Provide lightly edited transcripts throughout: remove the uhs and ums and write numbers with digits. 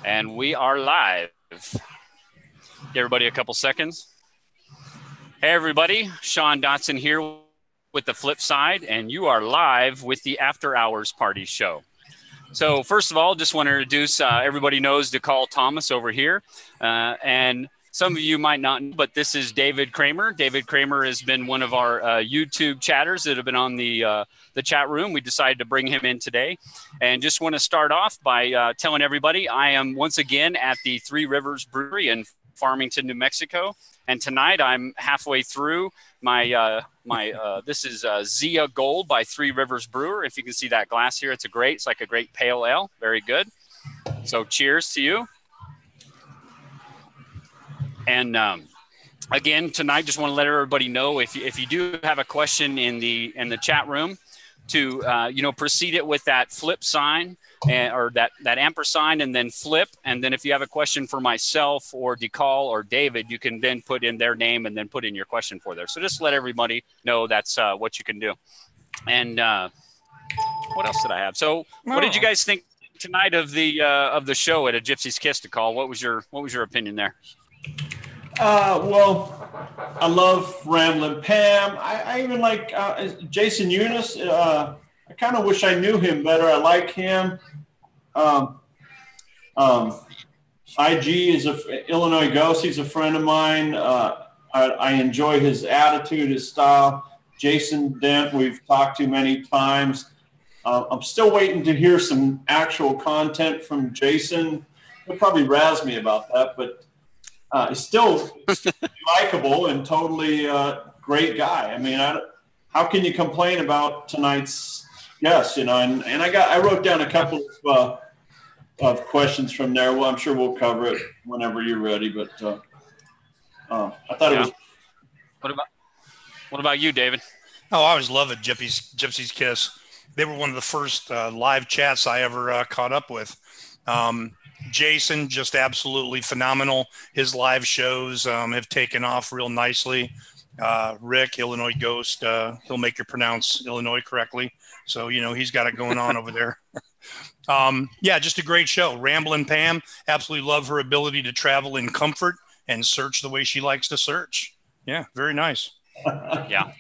And we are live. Give everybody a couple seconds. Hey, everybody. Sean Dotson here with the Flip Side, and you are live with the After Hours Party Show. So first of all, just want to introduce, everybody knows DeCall Thomas over here. And some of you might not know, but this is David Kramer. David Kramer has been one of our YouTube chatters that have been on the chat room. We decided to bring him in today. And just want to start off by telling everybody I am once again at the Three Rivers Brewery in Farmington, New Mexico. And tonight I'm halfway through my this is Zia Gold by Three Rivers Brewer. If you can see that glass here, it's like a great pale ale. Very good. So cheers to you. And again, tonight, just want to let everybody know if you do have a question in the chat room, to proceed it with that flip sign or that ampersand, and then flip. And then if you have a question for myself or DeCall or David, you can then put in their name and then put in your question for there. So just let everybody know that's what you can do. And what else did I have? So what did you guys think tonight of the show at A Gypsy's Kiss, DeCall? What was your opinion there? Well, I love Ramblin' Pam. I even like Jason Eunice. I kind of wish I knew him better. I like him. IG is Illinois Ghost. He's a friend of mine. I enjoy his attitude, his style. Jason Dent, we've talked to many times. I'm still waiting to hear some actual content from Jason. He'll probably razz me about that, but he's still likable and totally great guy. I mean, how can you complain about tonight's guest? And I wrote down a couple of questions from there. Well, I'm sure we'll cover it whenever you're ready. But I thought it was. What about you, David? Oh, I always love it. Gypsy's Kiss. They were one of the first live chats I ever caught up with. Jason, just absolutely phenomenal. His live shows have taken off real nicely. Rick, Illinois Ghost, he'll make you pronounce Illinois correctly. So, he's got it going on over there. Yeah, just a great show. Ramblin' Pam, absolutely love her ability to travel in comfort and search the way she likes to search. Yeah, very nice. Yeah.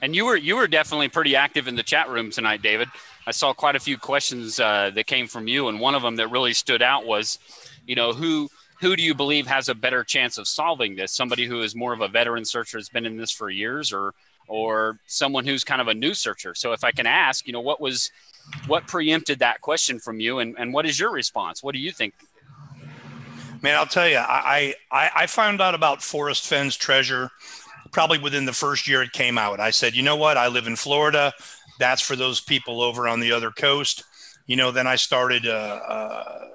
And you were definitely pretty active in the chat room tonight, David. I saw quite a few questions that came from you, and one of them that really stood out was, who do you believe has a better chance of solving this? Somebody who is more of a veteran searcher, has been in this for years, or someone who's kind of a new searcher? So if I can ask, what preempted that question from you, and what is your response? What do you think? Man, I'll tell you, I found out about Forrest Fenn's Treasure probably within the first year it came out. I said, you know what? I live in Florida. That's for those people over on the other coast. Then I started, I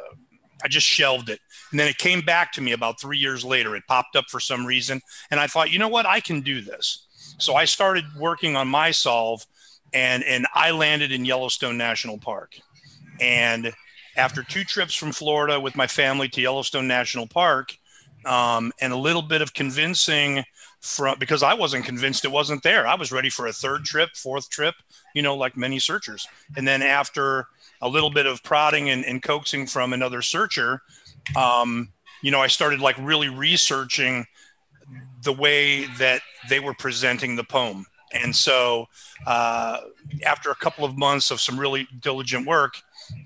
just shelved it. And then it came back to me about 3 years later. It popped up for some reason. And I thought, you know what? I can do this. So I started working on my solve, and I landed in Yellowstone National Park. And after 2 trips from Florida with my family to Yellowstone National Park, and a little bit of convincing because I wasn't convinced it wasn't there. I was ready for a 3rd trip, 4th trip, like many searchers. And then after a little bit of prodding and coaxing from another searcher, I started really researching the way that they were presenting the poem. And so after a couple of months of some really diligent work,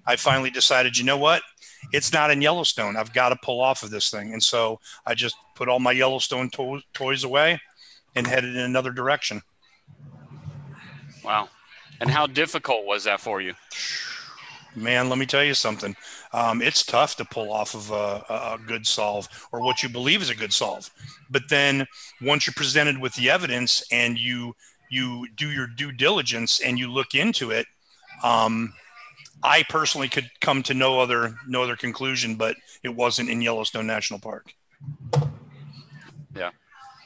I finally decided, you know what? It's not in Yellowstone. I've got to pull off of this thing. And so I just put all my Yellowstone toys away and headed in another direction. Wow. And how difficult was that for you? Man, let me tell you something. It's tough to pull off of a good solve, or what you believe is a good solve. But then once you're presented with the evidence and you do your due diligence and you look into it, I personally could come to no other conclusion, but it wasn't in Yellowstone National Park. Yeah.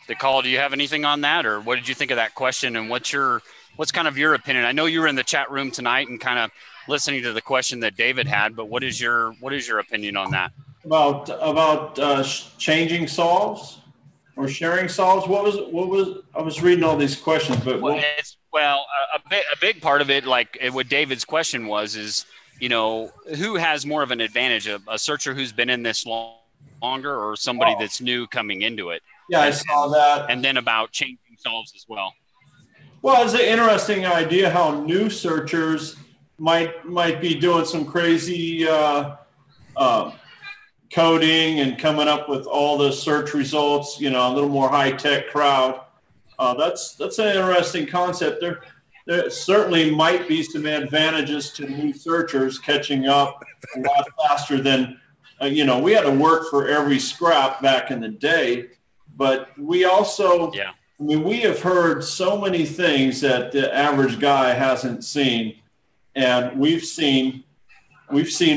DeCall, do you have anything on that, or what did you think of that question, and what's kind of your opinion? I know you were in the chat room tonight and kind of listening to the question that David had, but what is your opinion on that? About changing solves or sharing solves? What was I was reading all these questions, but a big part of it, like what David's question was, is who has more of an advantage, a searcher who's been in this longer or somebody that's new coming into it? Yeah, I saw that. And then about changing solves as well. Well, it's an interesting idea how new searchers might be doing some crazy coding and coming up with all the search results, a little more high-tech crowd. That's an interesting concept. There certainly might be some advantages to new searchers catching up a lot faster than, we had to work for every scrap back in the day, but we also, we have heard so many things that the average guy hasn't seen. And we've seen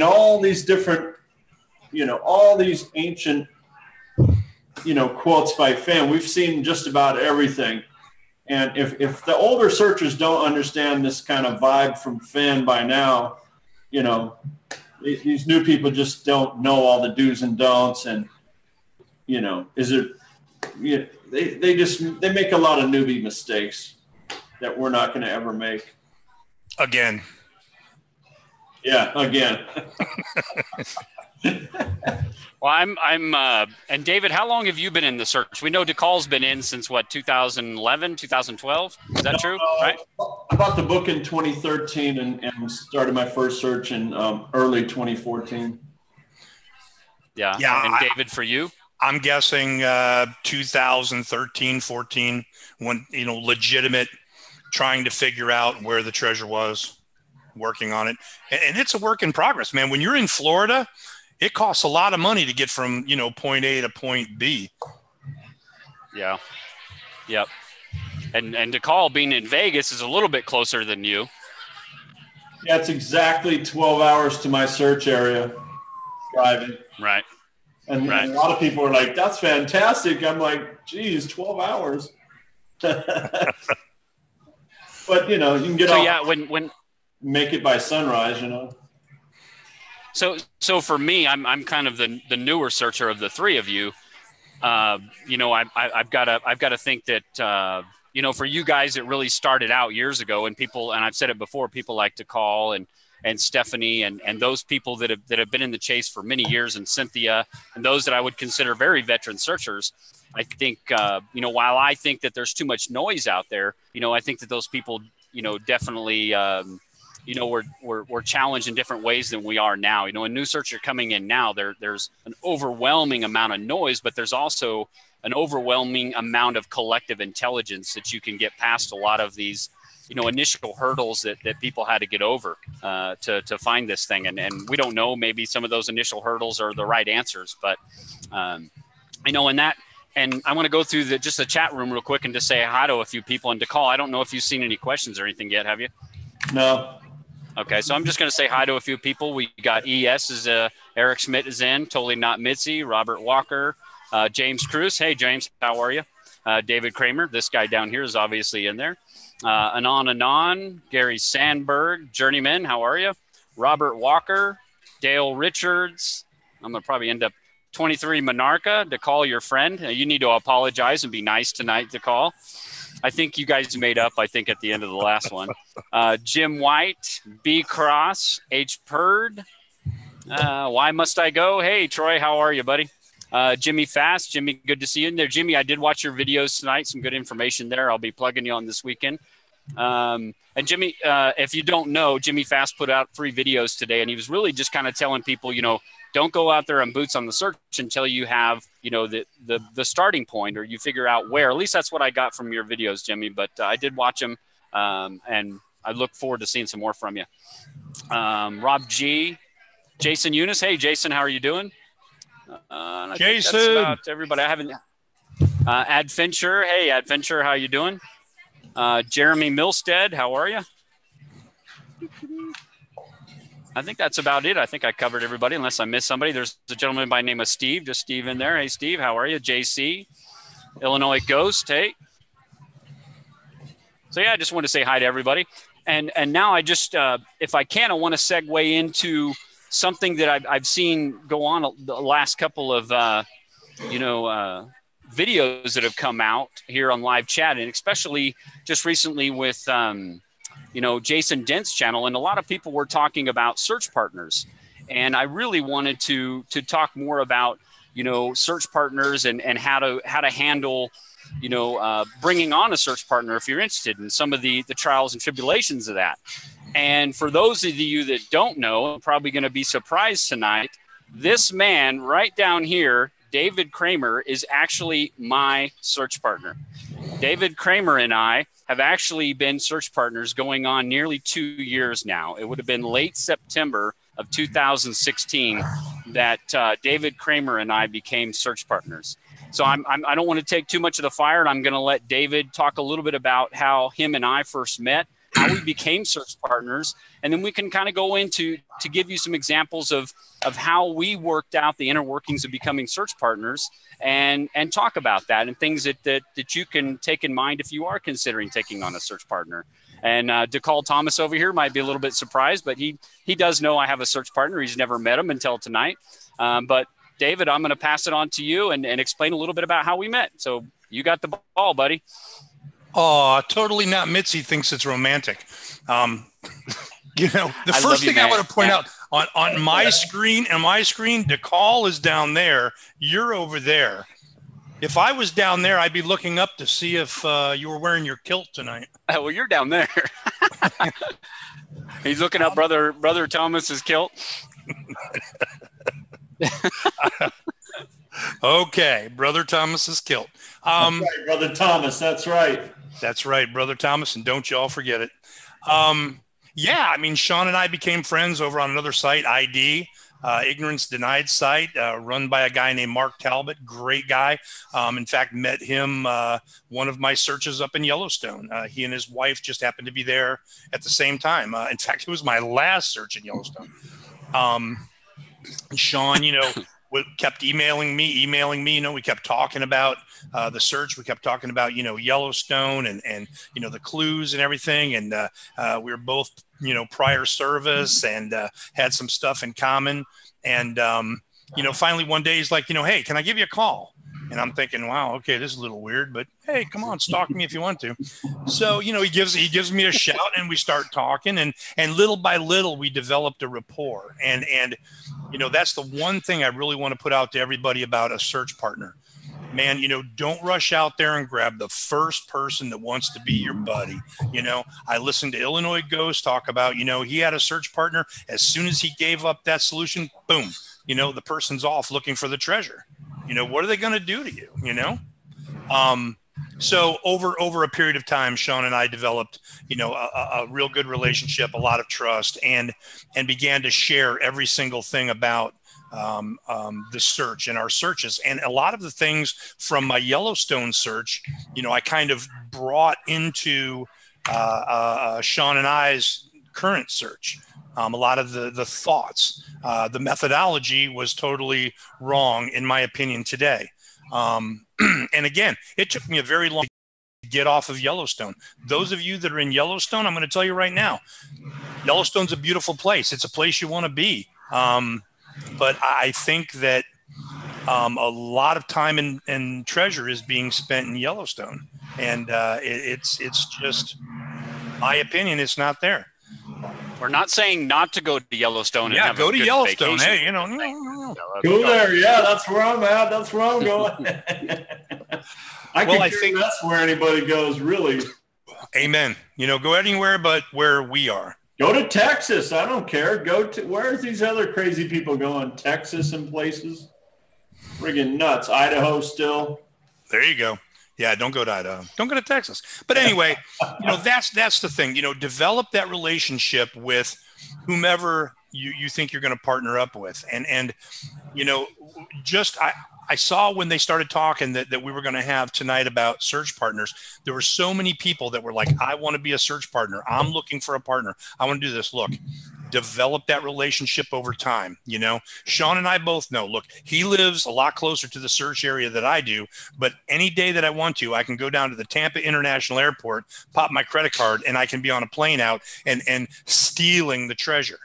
all these different, all these ancient, quotes by Fenn. We've seen just about everything. And if the older searchers don't understand this kind of vibe from Fenn by now, these new people just don't know all the do's and don'ts. And, they make a lot of newbie mistakes that we're not going to ever make. Again. Yeah, again. Well, and David, how long have you been in the search? We know DeCall's been in since 2011, 2012. Is that true? Right. I bought the book in 2013 and started my first search in early 2014. Yeah. And David, for you? I'm guessing 2013, 14, when, legitimate, trying to figure out where the treasure was, working on it. And it's a work in progress, man. When you're in Florida, it costs a lot of money to get from, point A to point B. Yeah. Yep. And DeCall being in Vegas is a little bit closer than you. Yeah, it's exactly 12 hours to my search area driving. Right. And a lot of people are like, that's fantastic. I'm like, geez, 12 hours. But, you can get off. Yeah, when make it by sunrise, So for me, I'm kind of the newer searcher of the three of you. I've got to think that for you guys, it really started out years ago, and I've said it before, people like to call and Stephanie and those people that have been in the chase for many years, and Cynthia and those that I would consider very veteran searchers. I think while I think that there's too much noise out there, I think that those people definitely. We're challenged in different ways than we are now. A new searcher coming in now, there's an overwhelming amount of noise, but there's also an overwhelming amount of collective intelligence that you can get past a lot of these, initial hurdles that people had to get over to find this thing. And we don't know, maybe some of those initial hurdles are the right answers, but in that. And I want to go through just the chat room real quick and just say hi to a few people and to call. I don't know if you've seen any questions or anything yet, have you? No. Okay, so I'm just going to say hi to a few people. We got ES Eric Schmidt is in, Totally Not Mitzi, Robert Walker, James Cruz. Hey, James, how are you? David Kramer, this guy down here is obviously in there. Anon, Gary Sandberg, Journeyman, how are you? Robert Walker, Dale Richards. I'm going to probably end up 23 Monarcha, to call your friend. You need to apologize and be nice tonight, to call. I think you guys made up, at the end of the last one. Jim White, B. Cross, H. Purd. Why Must I Go? Hey, Troy, how are you, buddy? Jimmy Fast. Jimmy, good to see you in there. Jimmy, I did watch your videos tonight. Some good information there. I'll be plugging you on this weekend. And Jimmy, if you don't know, Jimmy Fast put out 3 videos today, and he was really just kind of telling people, don't go out there on boots on the search until you have, the starting point, or you figure out where. At least that's what I got from your videos, Jimmy. But I did watch them, and I look forward to seeing some more from you. Rob G, Jason Eunice. Hey, Jason, how are you doing? Jason, that's about everybody. I haven't. Adventure. Hey, Adventure, how you doing? Jeremy Milstead, how are you? I think that's about it. I think I covered everybody, unless I missed somebody. There's a gentleman by the name of Steve. Just Steve in there. Hey, Steve, how are you? JC, Illinois Ghost. Hey. So, yeah, I just want to say hi to everybody. And now I just, if I can, I want to segue into something that I've seen go on the last couple of, videos that have come out here on live chat, and especially just recently with Jason Dent's channel, and a lot of people were talking about search partners. And I really wanted to talk more about, search partners and how to handle, bringing on a search partner if you're interested in some of the trials and tribulations of that. And for those of you that don't know, I'm probably going to be surprised tonight, this man right down here, David Kramer, is actually my search partner. David Kramer and I have actually been search partners going on nearly 2 years now. It would have been late September of 2016 that David Kramer and I became search partners. So I don't want to take too much of the fire, and I'm going to let David talk a little bit about how him and I first met, how we became search partners, and then we can kind of go into to give you some examples of how we worked out the inner workings of becoming search partners, and talk about that and things that you can take in mind if you are considering taking on a search partner. And DeCall Thomas over here might be a little bit surprised, but he does know I have a search partner. He's never met him until tonight. But David, I'm going to pass it on to you and explain a little bit about how we met. So you got the ball, buddy. Oh, totally not. Mitzi thinks it's romantic. The first thing I want to point out on my screen, DeCall is down there. You're over there. If I was down there, I'd be looking up to see if you were wearing your kilt tonight. Well, you're down there. He's looking up brother Thomas's kilt. Okay, Brother Thomas's kilt. That's right, Brother Thomas. That's right. That's right, Brother Thomas, and don't you all forget it. Sean and I became friends over on another site, ID, Ignorance Denied site, run by a guy named Mark Talbot. Great guy. In fact, met him one of my searches up in Yellowstone. He and his wife just happened to be there at the same time. In fact, it was my last search in Yellowstone. Sean, kept emailing me. We kept talking about the search. We kept talking about, Yellowstone and the clues and everything. And we were both, prior service and had some stuff in common. And, finally one day he's like, hey, can I give you a call? And I'm thinking, wow, okay, this is a little weird, but hey, come on, stalk me if you want to. So, he gives me a shout and we start talking and little by little we developed a rapport. And that's the one thing I really want to put out to everybody about a search partner. Man, don't rush out there and grab the first person that wants to be your buddy. I listened to Illinois Ghost talk about, he had a search partner. As soon as he gave up that solution, boom, the person's off looking for the treasure. What are they going to do to you? So over a period of time, Sean and I developed, a real good relationship, a lot of trust, and began to share every single thing about the search and our searches. And a lot of the things from my Yellowstone search, I kind of brought into Sean and I's current search. A lot of the thoughts, the methodology was totally wrong, in my opinion, today. And again, it took me a very long time to get off of Yellowstone. Those of you that are in Yellowstone, I'm going to tell you right now, Yellowstone's a beautiful place. It's a place you want to be. But I think that a lot of time and treasure is being spent in Yellowstone. And it's just, my opinion, it's not there. We're not saying not to go to Yellowstone. Yeah, go to Yellowstone. Vacation. Hey, go there. Yeah, that's where I'm at. That's where I'm going. I think that's where anybody goes, really. Amen. Go anywhere but where we are. Go to Texas. I don't care. Where's these other crazy people going? Texas and places. Friggin' nuts. Idaho still. There you go. Yeah, don't go to Idaho. Don't go to Texas. But anyway, that's the thing. Develop that relationship with whomever you think you're going to partner up with. And I saw when they started talking that we were going to have tonight about search partners, there were so many people that were like, I want to be a search partner. I'm looking for a partner. I want to do this. Look, develop that relationship over time. Sean and I both know, look, he lives a lot closer to the search area that I do, but any day that I want to, I can go down to the Tampa International Airport, pop my credit card, and I can be on a plane out and stealing the treasure.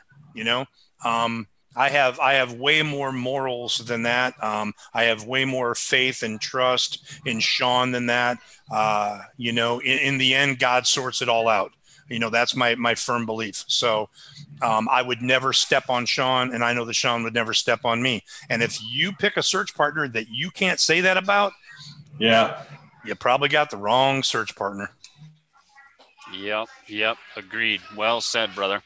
I have way more morals than that. I have way more faith and trust in Sean than that. In the end, God sorts it all out. That's my firm belief. So I would never step on Sean, and I know that Sean would never step on me. And if you pick a search partner that you can't say that about, yeah, you probably got the wrong search partner. Yep. Agreed. Well said, brother.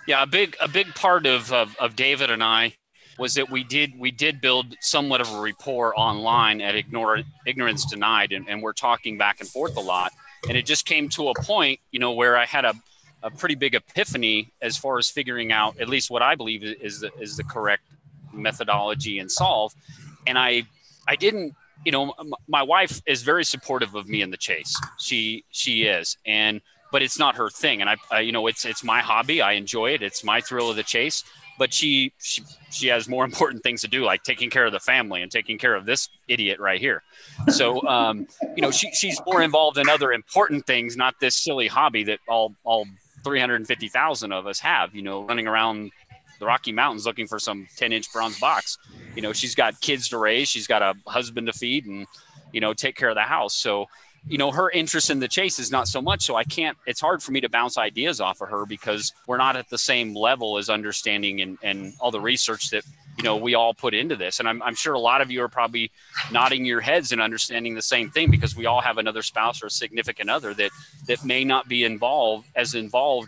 Yeah, a big part of David and I was that we did build somewhat of a rapport online at Ignorance Denied, and we're talking back and forth a lot. And it just came to a point, where I had a pretty big epiphany as far as figuring out at least what I believe is the correct methodology and solve. And I didn't, my wife is very supportive of me in the chase. She is, but it's not her thing. And I it's my hobby. I enjoy it. It's my thrill of the chase. But she has more important things to do, like taking care of the family and taking care of this idiot right here. So, she's more involved in other important things, not this silly hobby that all 350,000 of us have, running around the Rocky Mountains looking for some 10-inch bronze box. She's got kids to raise. She's got a husband to feed and, take care of the house. So, her interest in the chase is not so much. So it's hard for me to bounce ideas off of her because we're not at the same level as understanding and all the research that, we all put into this. And I'm sure a lot of you are probably nodding your heads and understanding the same thing because we all have another spouse or a significant other that may not be involved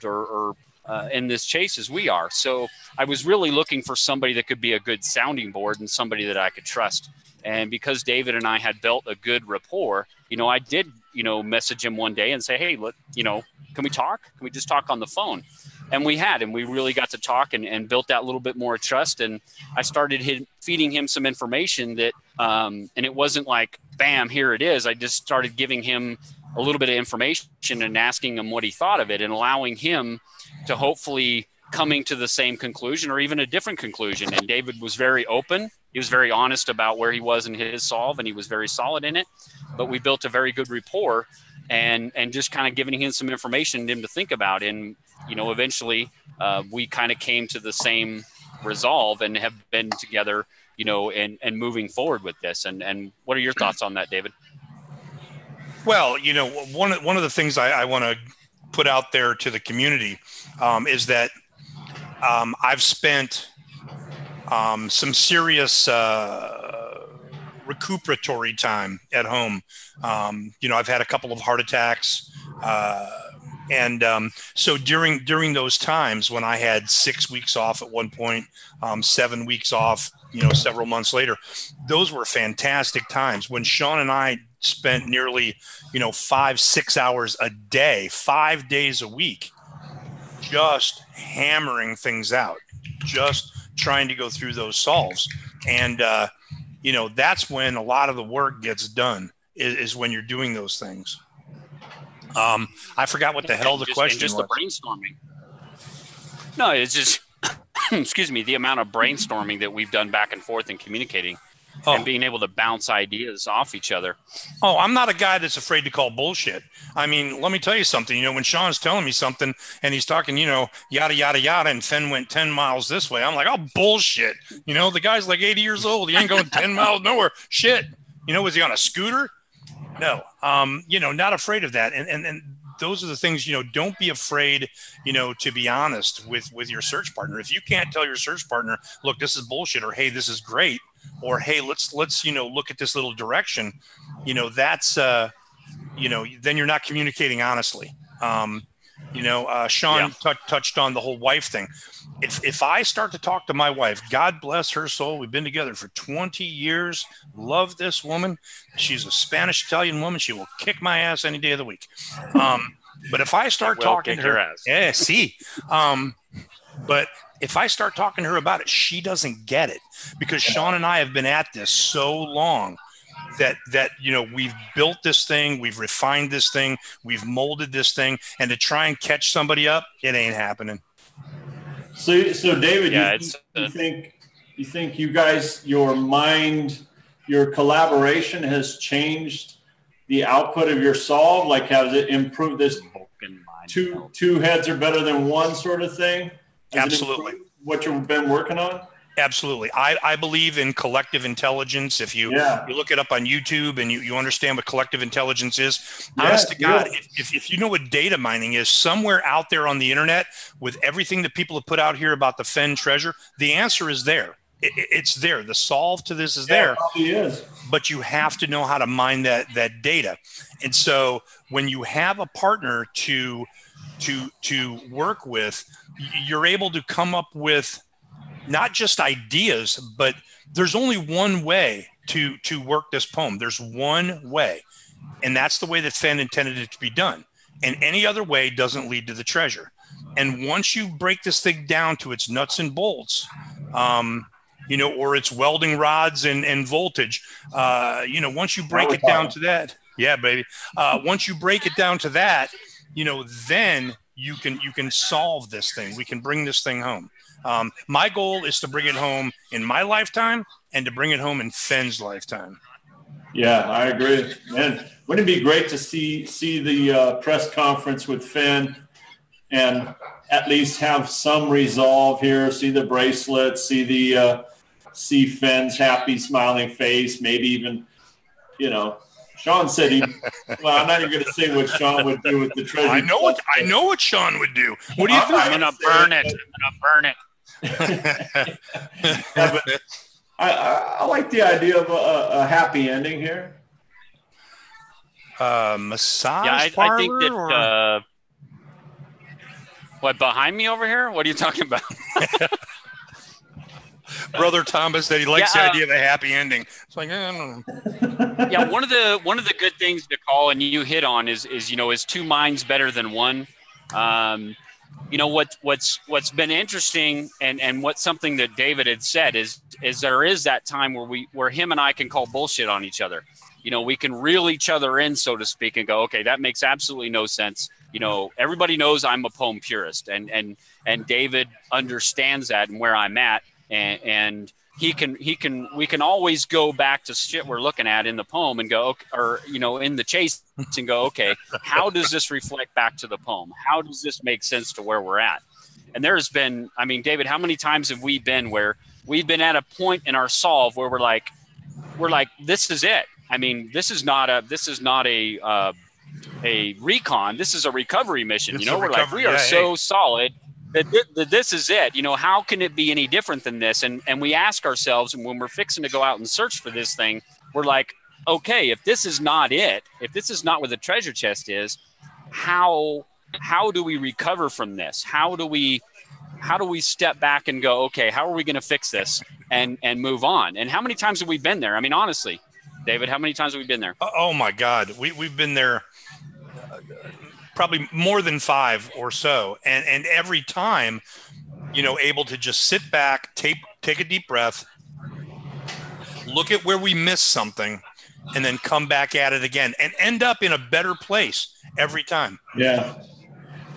or in this chase as we are. So I was really looking for somebody that could be a good sounding board and somebody that I could trust. And because David and I had built a good rapport, I did, message him one day and say, hey, can we talk? Can we just talk on the phone? And we really got to talk and built that little bit more trust. And I started feeding him some information that, and it wasn't like, bam, here it is. I just started giving him a little bit of information and asking him what he thought of it and allowing him to hopefully coming to the same conclusion or even a different conclusion. And David was very open. He was very honest about where he was in his solve, and he was very solid in it. But we built a very good rapport and just kind of giving him some information to him to think about. And, eventually we kind of came to the same resolve and have been together, and moving forward with this. And what are your thoughts on that, David? Well, one of the things I want to put out there to the community is that I've spent some serious recuperatory time at home. I've had a couple of heart attacks. So during those times when I had 6 weeks off at one point, 7 weeks off, several months later, those were fantastic times when Sean and I spent nearly, 5-6 hours a day, 5 days a week, just hammering things out, just trying to go through those solves. And, that's when a lot of the work gets done is when you're doing those things. I forgot what the hell the question was. Just the brainstorming. No, it's just, excuse me, the amount of brainstorming that we've done back and forth and communicating and being able to bounce ideas off each other. Oh, I'm not a guy that's afraid to call bullshit. I mean, let me tell you something. When Sean's telling me something and he's talking, yada, yada, yada, and Fenn went 10 miles this way, I'm like, oh, bullshit. The guy's like 80 years old. He ain't going 10 miles nowhere. Shit. Was he on a scooter? No. Not afraid of that. And those are the things, don't be afraid, to be honest with your search partner. If you can't tell your search partner, look, this is bullshit, or, hey, this is great, or, hey, let's, look at this little direction, that's, then you're not communicating honestly. Sean touched on the whole wife thing. If I start to talk to my wife, God bless her soul, we've been together for 20 years, love this woman. She's a Spanish Italian woman. She will kick my ass any day of the week. But if I start talking to her, but if I start talking to her about it, she doesn't get it because Sean and I have been at this so long that we've built this thing, we've refined this thing, we've molded this thing, and to try and catch somebody up, it ain't happening. So David, you think you guys, your collaboration has changed the output of your solve? Like, has it improved this two heads are better than one sort of thing? Absolutely. What you've been working on? Absolutely. I believe in collective intelligence. If you look it up on YouTube and you understand what collective intelligence is, honest to God, if you know what data mining is, somewhere out there on the internet with everything that people have put out here about the Fenn treasure, the answer is there. It's there. The solve to this is there. It probably is. But you have to know how to mine that data. And so when you have a partner to work with, you're able to come up with not just ideas, but there's only one way to work this poem. There's one way, and that's the way that Fenn intended it to be done. And any other way doesn't lead to the treasure. And once you break this thing down to its nuts and bolts, or its welding rods and voltage, once you break it down to that, yeah, baby. Once you break it down to that, then you can solve this thing. We can bring this thing home. My goal is to bring it home in my lifetime and to bring it home in Fenn's lifetime. Yeah, I agree. Man, wouldn't it be great to see the press conference with Fenn and at least have some resolve here, see the bracelet, see Fenn's happy smiling face, maybe even, Sean said well, I'm not even going to say what Sean would do with the treasure. I know what Sean would do. What do you think? I'm going to burn it. I'm going to burn it. Yeah, but I like the idea of a happy ending here. Massage I think that what, behind me over here? What are you talking about? Brother Thomas said he likes the idea of a happy ending. It's like, I don't know. Yeah, one of the good things to call, and you hit on, is two minds better than one. What's been interesting, and what's something that David had said is there is that time where him and I can call bullshit on each other. We can reel each other in, so to speak, and go, okay, that makes absolutely no sense. Everybody knows I'm a poem purist, and David understands that and where I'm at, and we can always go back to shit we're looking at in the poem and go, or in the chase and go, okay, how does this reflect back to the poem? How does this make sense to where we're at? And there's been, David, how many times have we been where we've been at a point in our solve where we're like, this is it. This is not a recon. This is a recovery mission. We are so solid that this is it. How can it be any different than this? And we ask ourselves, and when we're fixing to go out and search for this thing, we're like, okay, if this is not it, if this is not what the treasure chest is, how do we recover from this? How do we step back and go, okay, how are we going to fix this and move on? And how many times have we been there? Honestly, David, how many times have we been there? Oh my God. We've been there probably more than 5 or so. And every time, able to just sit back, take a deep breath, look at where we missed something, and then come back at it again and end up in a better place every time. Yeah.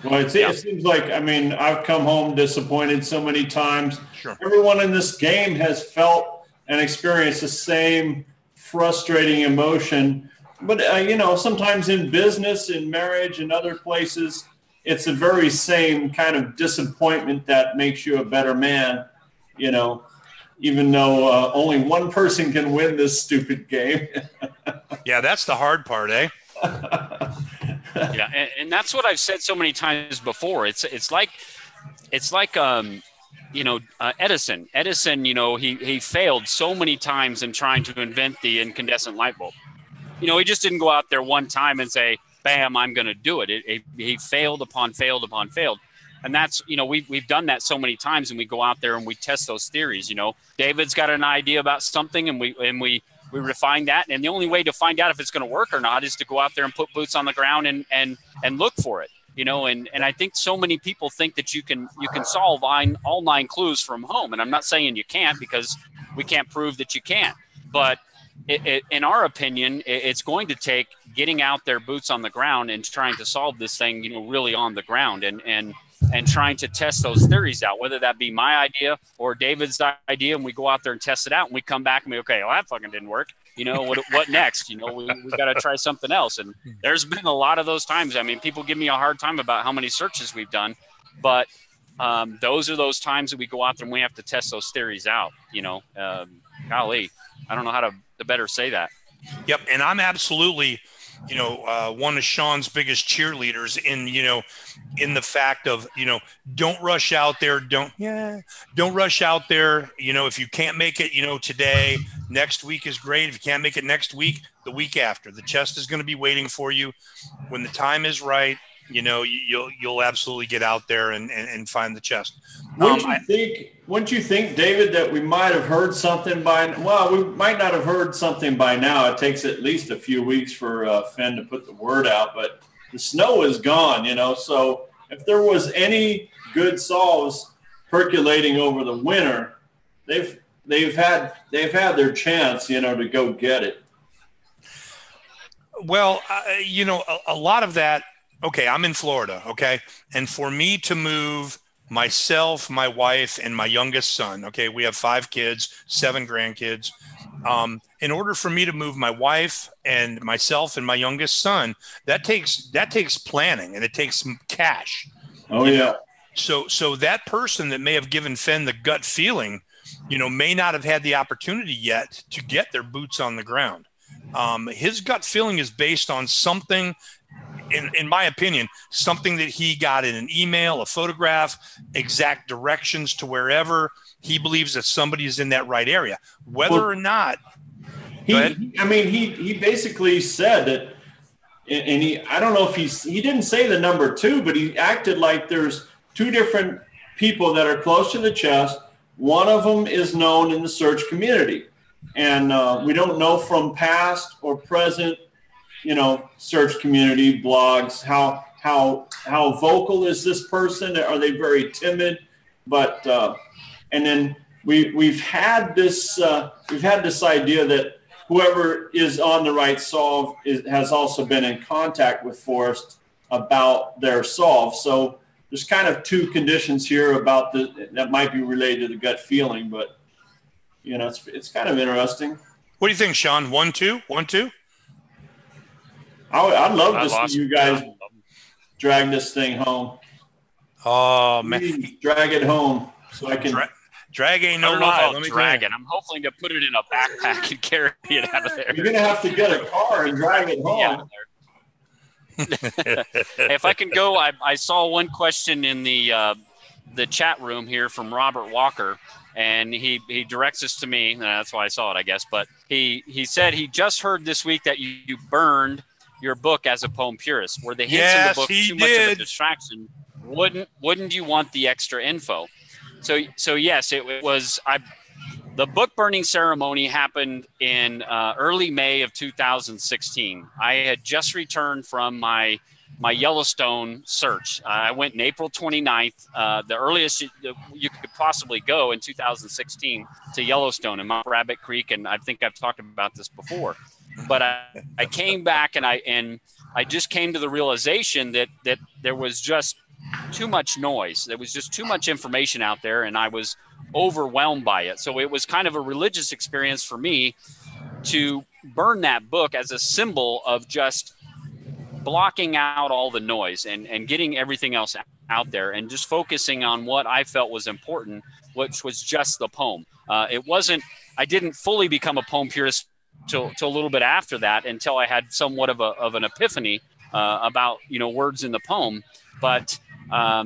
Well, it seems like, I've come home disappointed so many times. Sure. Everyone in this game has felt and experienced the same frustrating emotion. But, sometimes in business, in marriage, and other places, it's the very same kind of disappointment that makes you a better man, even though only one person can win this stupid game. Yeah, that's the hard part, eh? Yeah, and that's what I've said so many times before. It's like Edison. Edison, he failed so many times in trying to invent the incandescent light bulb. He just didn't go out there one time and say, bam, I'm going to do it. He failed upon failed upon failed. And that's, we've done that so many times, and we go out there and we test those theories. David's got an idea about something, and we refine that. And the only way to find out if it's going to work or not is to go out there and put boots on the ground and look for it. And I think so many people think that you can solve all 9 clues from home. And I'm not saying you can't, because we can't prove that you can't. But in our opinion, it's going to take getting out there, boots on the ground, and trying to solve this thing, really on the ground, and trying to test those theories out, whether that be my idea or David's idea, and we go out there and test it out, and we come back and we, okay, well, that fucking didn't work. What next? We got to try something else. And there's been a lot of those times. People give me a hard time about how many searches we've done, but those are those times that we go out there and we have to test those theories out. Golly, I don't know how to better say that. Yep, and I'm absolutely, one of Sean's biggest cheerleaders in the fact of, don't rush out there. Don't rush out there. If you can't make it, today, next week is great. If you can't make it next week, the week after, the chest is going to be waiting for you. When the time is right, you'll absolutely get out there and find the chest. Wouldn't you think, David, that we might have heard something we might not have heard something by now. It takes at least a few weeks for Fenn to put the word out, but the snow is gone, so if there was any good solves percolating over the winter, they've had their chance, to go get it. Well, a lot of that. Okay, I'm in Florida. Okay, and for me to move myself, my wife, and my youngest son. Okay, we have 5 kids, 7 grandkids. In order for me to move my wife and myself and my youngest son, that takes planning and it takes some cash. Oh yeah. So that person that may have given Fenn the gut feeling, may not have had the opportunity yet to get their boots on the ground. His gut feeling is based on something, in my opinion, something that he got in an email, a photograph, exact directions to wherever he believes that somebody is in that right area, whether or not. He basically said that, and I don't know if he didn't say the number 2, but he acted like there's 2 different people that are close to the chest. One of them is known in the search community, and we don't know from past or present, search community blogs, how vocal is this person? Are they very timid? But and then we've had this idea that whoever is on the right solve has also been in contact with Forrest about their solve. So there's kind of 2 conditions here about that might be related to the gut feeling, but it's kind of interesting. What do you think, Sean? 1-2? 1-2? I'd love to see you guys drag this thing home. Oh man, drag it home so I can. Drag ain't no lie. Let me drag it. I'm hoping to put it in a backpack and carry it out of there. You're gonna have to get a car and drag it home. Yeah. If I can go, I saw one question in the chat room here from Robert Walker, and he directs us to me. That's why I saw it, I guess. But he said he just heard this week that you burned your book as a poem purist. Were the hints in the book too much of a distraction? Wouldn't you want the extra info? So yes, it was. The book burning ceremony happened in early May of 2016. I had just returned from my Yellowstone search. I went in April 29th, the earliest you could possibly go in 2016 to Yellowstone and Mount Rabbit Creek, and I think I've talked about this before. But I came back and I just came to the realization that there was just too much noise. There was just too much information out there, and I was overwhelmed by it. So it was kind of a religious experience for me to burn that book as a symbol of just blocking out all the noise and getting everything else out there and just focusing on what I felt was important, which was just the poem. I didn't fully become a poem purist till a little bit after that, until I had somewhat of an epiphany about words in the poem. But I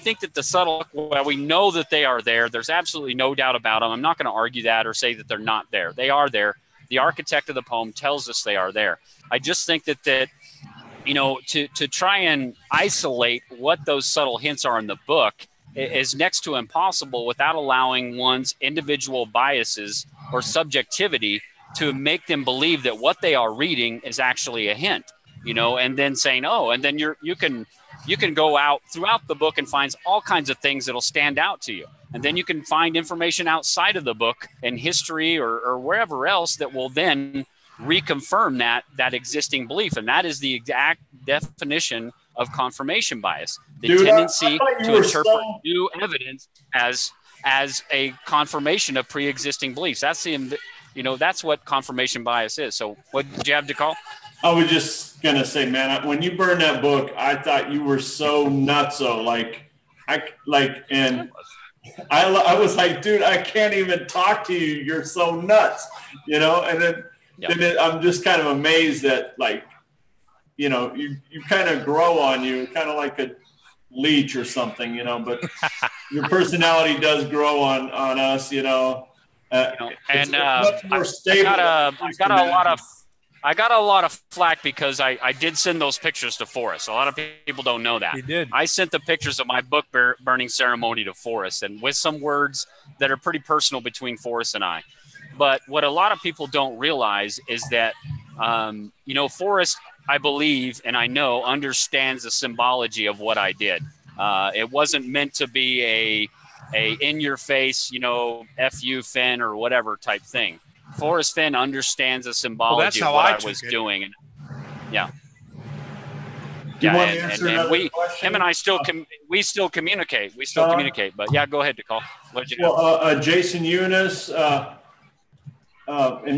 think that the subtle, well, we know that they are there. There's absolutely no doubt about them. I'm not going to argue that or say that they're not there. They are there. The architect of the poem tells us they are there. I just think that to try and isolate what those subtle hints are in the book is next to impossible without allowing one's individual biases or subjectivity to make them believe that what they are reading is actually a hint, and then saying, and then you can go out throughout the book and find all kinds of things that'll stand out to you. And then you can find information outside of the book and history or wherever else that will then reconfirm that existing belief. And that is the exact definition of confirmation bias. The tendency to interpret new evidence as a confirmation of pre-existing beliefs. That's what confirmation bias is. So what did you have to call? I was just going to say, man, when you burned that book, I thought you were so nutso. Like, I was like, dude, I can't even talk to you. You're so nuts, you know? And then I'm just kind of amazed that, like, you know, you kind of grow on you, kind of like a leech or something, you know, but your personality does grow on us, you know. And much more stable. I got a lot of flack because I did send those pictures to Forrest. A lot of people don't know that. He did. I sent the pictures of my book burning ceremony to Forrest, and with some words that are pretty personal between Forrest and I. But what a lot of people don't realize is that, you know, Forrest, I believe, and I know, understands the symbology of what I did. It wasn't meant to be a in your face, you know, F you Fenn or whatever type thing. Forrest Fenn understands the symbology of what I was doing. And, yeah. Do you want to answer another question? Him and I still communicate. We still communicate. But yeah, go ahead, Nicole. What did you know? Well, Jason Eunice, and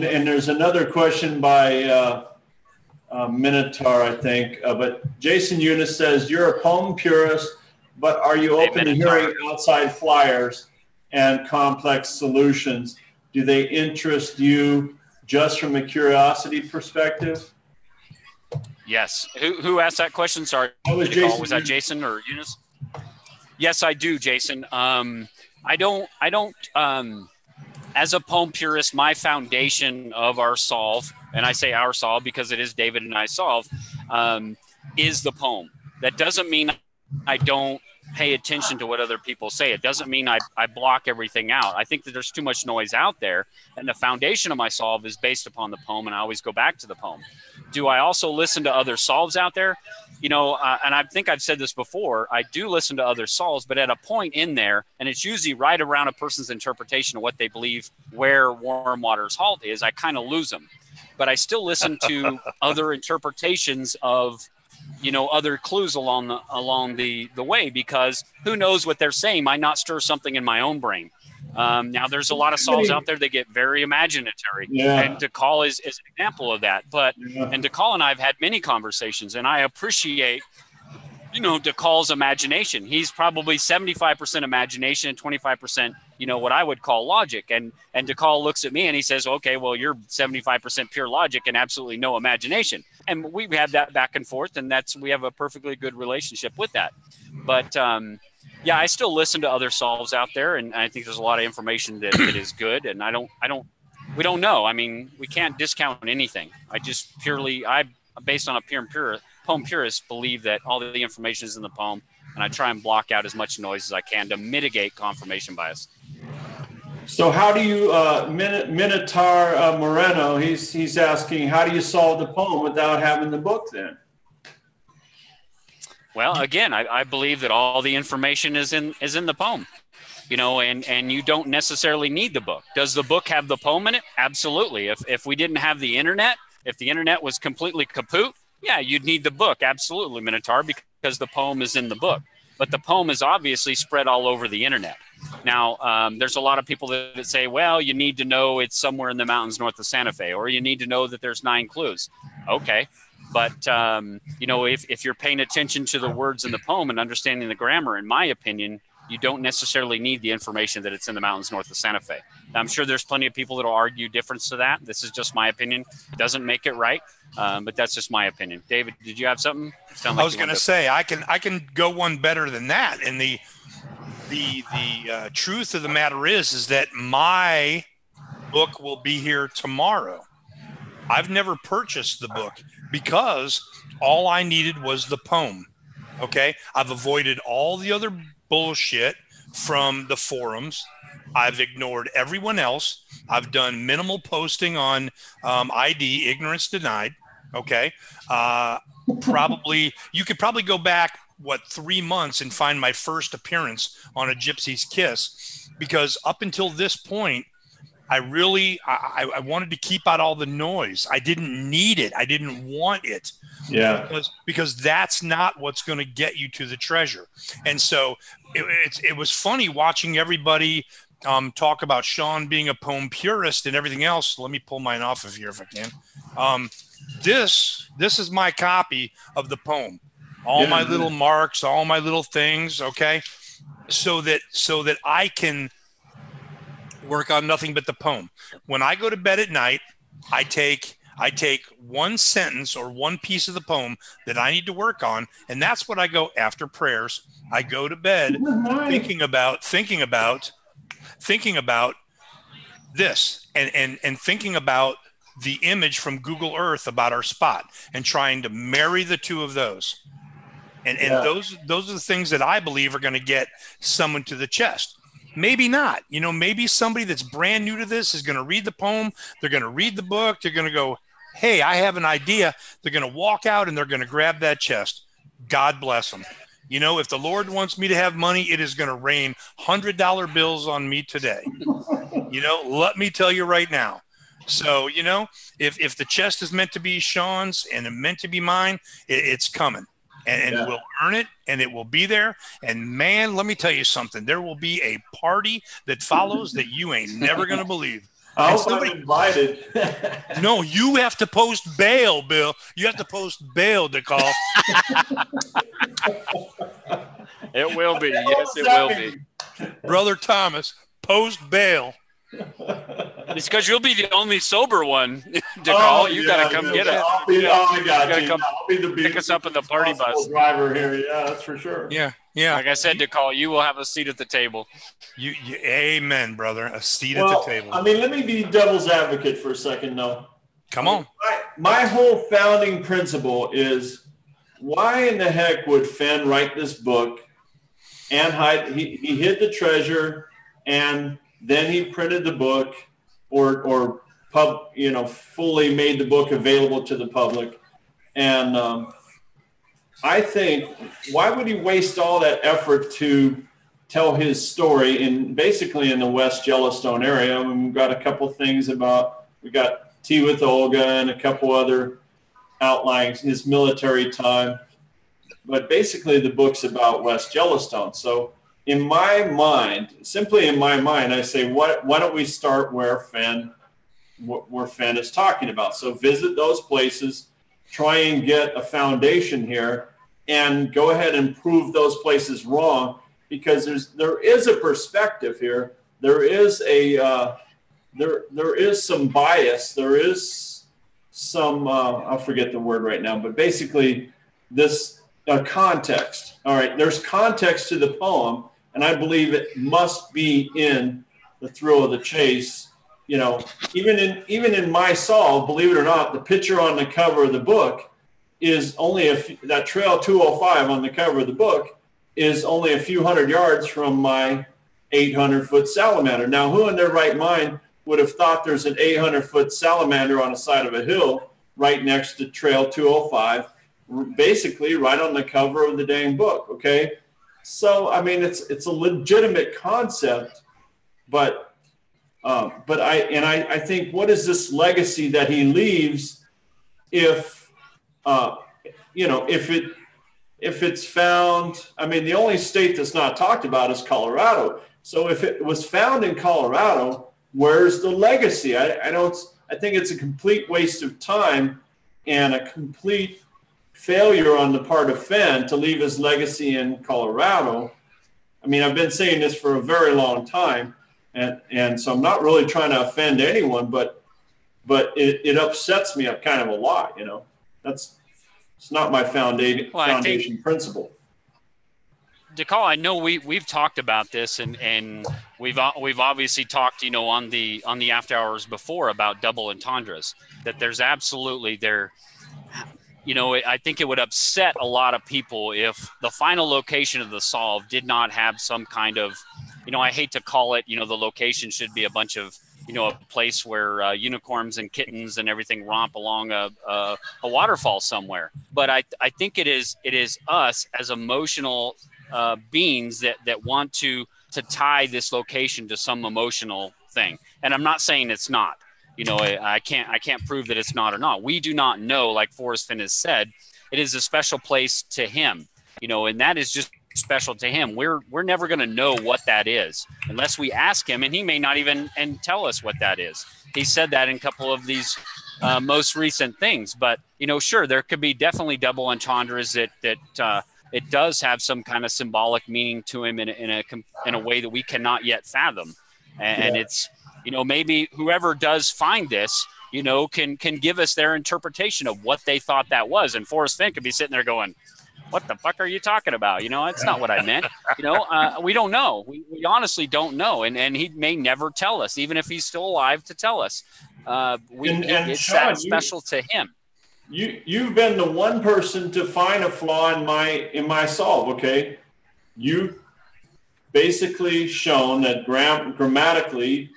there's another question by Minotaur, I think. But Jason Eunice says, you're a poem purist, but are you open to hearing outside flyers and complex solutions? Do they interest you just from a curiosity perspective? Yes. Who asked that question? Sorry. Was that Jason or Eunice? Yes, I do, Jason. I don't as a poem purist, my foundation of our solve, and I say our solve because it is David and I solve, is the poem. That doesn't mean I don't pay attention to what other people say. It doesn't mean I block everything out. I think that there's too much noise out there, and the foundation of my solve is based upon the poem, and I always go back to the poem. Do I also listen to other solves out there? You know, and I think I've said this before, I do listen to other solves, but at a point in there, and it's usually right around a person's interpretation of what they believe where Warm Water's halt is, I kind of lose them. But I still listen to other interpretations of, you know, other clues along the way, because who knows what they're saying might not stir something in my own brain. Now, there's a lot of solves out there that get very imaginatory, and DeCall is an example of that. But and DeCall and I have had many conversations, and I appreciate, you know, DeCall's imagination. He's probably 75% imagination and 25%, you know, what I would call logic. And DeCall looks at me and he says, okay, well, you're 75% pure logic and absolutely no imagination. And we have that back and forth, and we have a perfectly good relationship with that. But yeah, I still listen to other solves out there, and I think there's a lot of information that is good. And we don't know. I mean, we can't discount anything. Based on a poem purist, believe that all the information is in the poem, and I try and block out as much noise as I can to mitigate confirmation bias. So how do you, Minotaur Moreno, he's asking, how do you solve the poem without having the book then? Well, again, I believe that all the information is in the poem, you know, and you don't necessarily need the book. Does the book have the poem in it? Absolutely. If we didn't have the internet, if the internet was completely kaput, yeah, you'd need the book. Absolutely, Minotaur, because the poem is in the book. But the poem is obviously spread all over the internet. Now, there's a lot of people that say, well, you need to know it's somewhere in the mountains north of Santa Fe, or you need to know that there's 9 clues. Okay. But, you know, if you're paying attention to the words in the poem and understanding the grammar, in my opinion, you don't necessarily need the information that it's in the mountains north of Santa Fe. Now, I'm sure there's plenty of people that will argue difference to that. This is just my opinion. It doesn't make it right, but that's just my opinion. David, did you have something? I was going to say, I can go one better than that. And the truth of the matter is that my book will be here tomorrow. I've never purchased the book because all I needed was the poem. Okay. I've avoided all the other bullshit from the forums. I've ignored everyone else. I've done minimal posting on ID, Ignorance Denied. Okay. You could probably go back 3 months and find my first appearance on A Gypsy's Kiss, because up until this point, I wanted to keep out all the noise. I didn't need it. I didn't want it. Yeah. Because that's not what's going to get you to the treasure. And so it was funny watching everybody talk about Sean being a poem purist and everything else. Let me pull mine off of here if I can. This is my copy of the poem. All my little marks, all my little things. Okay. so that I can work on nothing but the poem. When I go to bed at night, I take one sentence or one piece of the poem that I need to work on, and that's what I go after prayers. I go to bed thinking about this and thinking about the image from Google Earth about our spot and trying to marry the two of those. And those are the things that I believe are going to get someone to the chest. Maybe not. Maybe somebody that's brand new to this is going to read the poem. They're going to read the book. They're going to go, hey, I have an idea. They're going to walk out and they're going to grab that chest. God bless them. If the Lord wants me to have money, it is going to rain $100 bills on me today. Let me tell you right now. So, if the chest is meant to be Sean's and meant to be mine, it's coming. And we'll earn it, and it will be there. And man, let me tell you something. There will be a party that follows that you ain't never going to believe. I hope I'm invited. No, you have to post bail, Bill. You have to post bail to call. It will be. Yes, it will be. Brother Thomas, post bail. It's because you'll be the only sober one to call. You got to come get it. I got you. Come I'll be the pick us up in the party bus. Driver here. Yeah, that's for sure. Yeah. Like I said, to call, you will have a seat at the table. You amen, brother. A seat at the table. I mean, let me be devil's advocate for a second, though. Come on. My whole founding principle is, why in the heck would Fenn write this book and hide? He hid the treasure, and then he printed the book, or fully made the book available to the public. And I think, why would he waste all that effort to tell his story basically in the West Yellowstone area? We've got a couple things we got Tea with Olga and a couple other outlines, his military time. But basically the book's about West Yellowstone. So simply in my mind, I say, why don't we start where Fenn is talking about? So visit those places, try and get a foundation here, and go ahead and prove those places wrong, because there is a perspective here. There is there is some bias. There is some I'll forget the word right now, but basically this context. All right, there's context to the poem. And I believe it must be in the thrill of the chase. Even in My Saul, believe it or not, the picture on the cover of the book is only that Trail 205 on the cover of the book is only a few hundred yards from my 800-foot salamander. Now, who in their right mind would have thought there's an 800-foot salamander on the side of a hill right next to Trail 205, basically right on the cover of the dang book? Okay. So, I mean, it's a legitimate concept, but I think, what is this legacy that he leaves if it's found? I mean, the only state that's not talked about is Colorado. So if it was found in Colorado, where's the legacy? I think it's a complete waste of time and a complete failure on the part of Fenn to leave his legacy in Colorado. I mean, I've been saying this for a very long time, and so I'm not really trying to offend anyone, but it upsets me kind of a lot. It's not my foundation principle. DeCall, I know we've talked about this, and we've obviously talked, on the after hours before about double entendres, that there's absolutely there. I think it would upset a lot of people if the final location of the solve did not have some kind of, I hate to call it, the location should be a bunch of, a place where unicorns and kittens and everything romp along a waterfall somewhere. But I think it is us as emotional beings that want to tie this location to some emotional thing. And I'm not saying it's not. I can't prove that it's not or not. We do not know, like Forrest Fenn has said, it is a special place to him, and that is just special to him. We're never going to know what that is unless we ask him, and he may not even tell us what that is. He said that in a couple of these most recent things, but sure, there could be definitely double entendres that it does have some kind of symbolic meaning to him in a way that we cannot yet fathom. And it's, maybe whoever does find this, can give us their interpretation of what they thought that was. And Forrest Fenn could be sitting there going, what the fuck are you talking about? It's not what I meant. We don't know. We honestly don't know. And he may never tell us, even if he's still alive to tell us. It's Sean, that special to him. You've been the one person to find a flaw in my solve. Okay. You basically shown that grammatically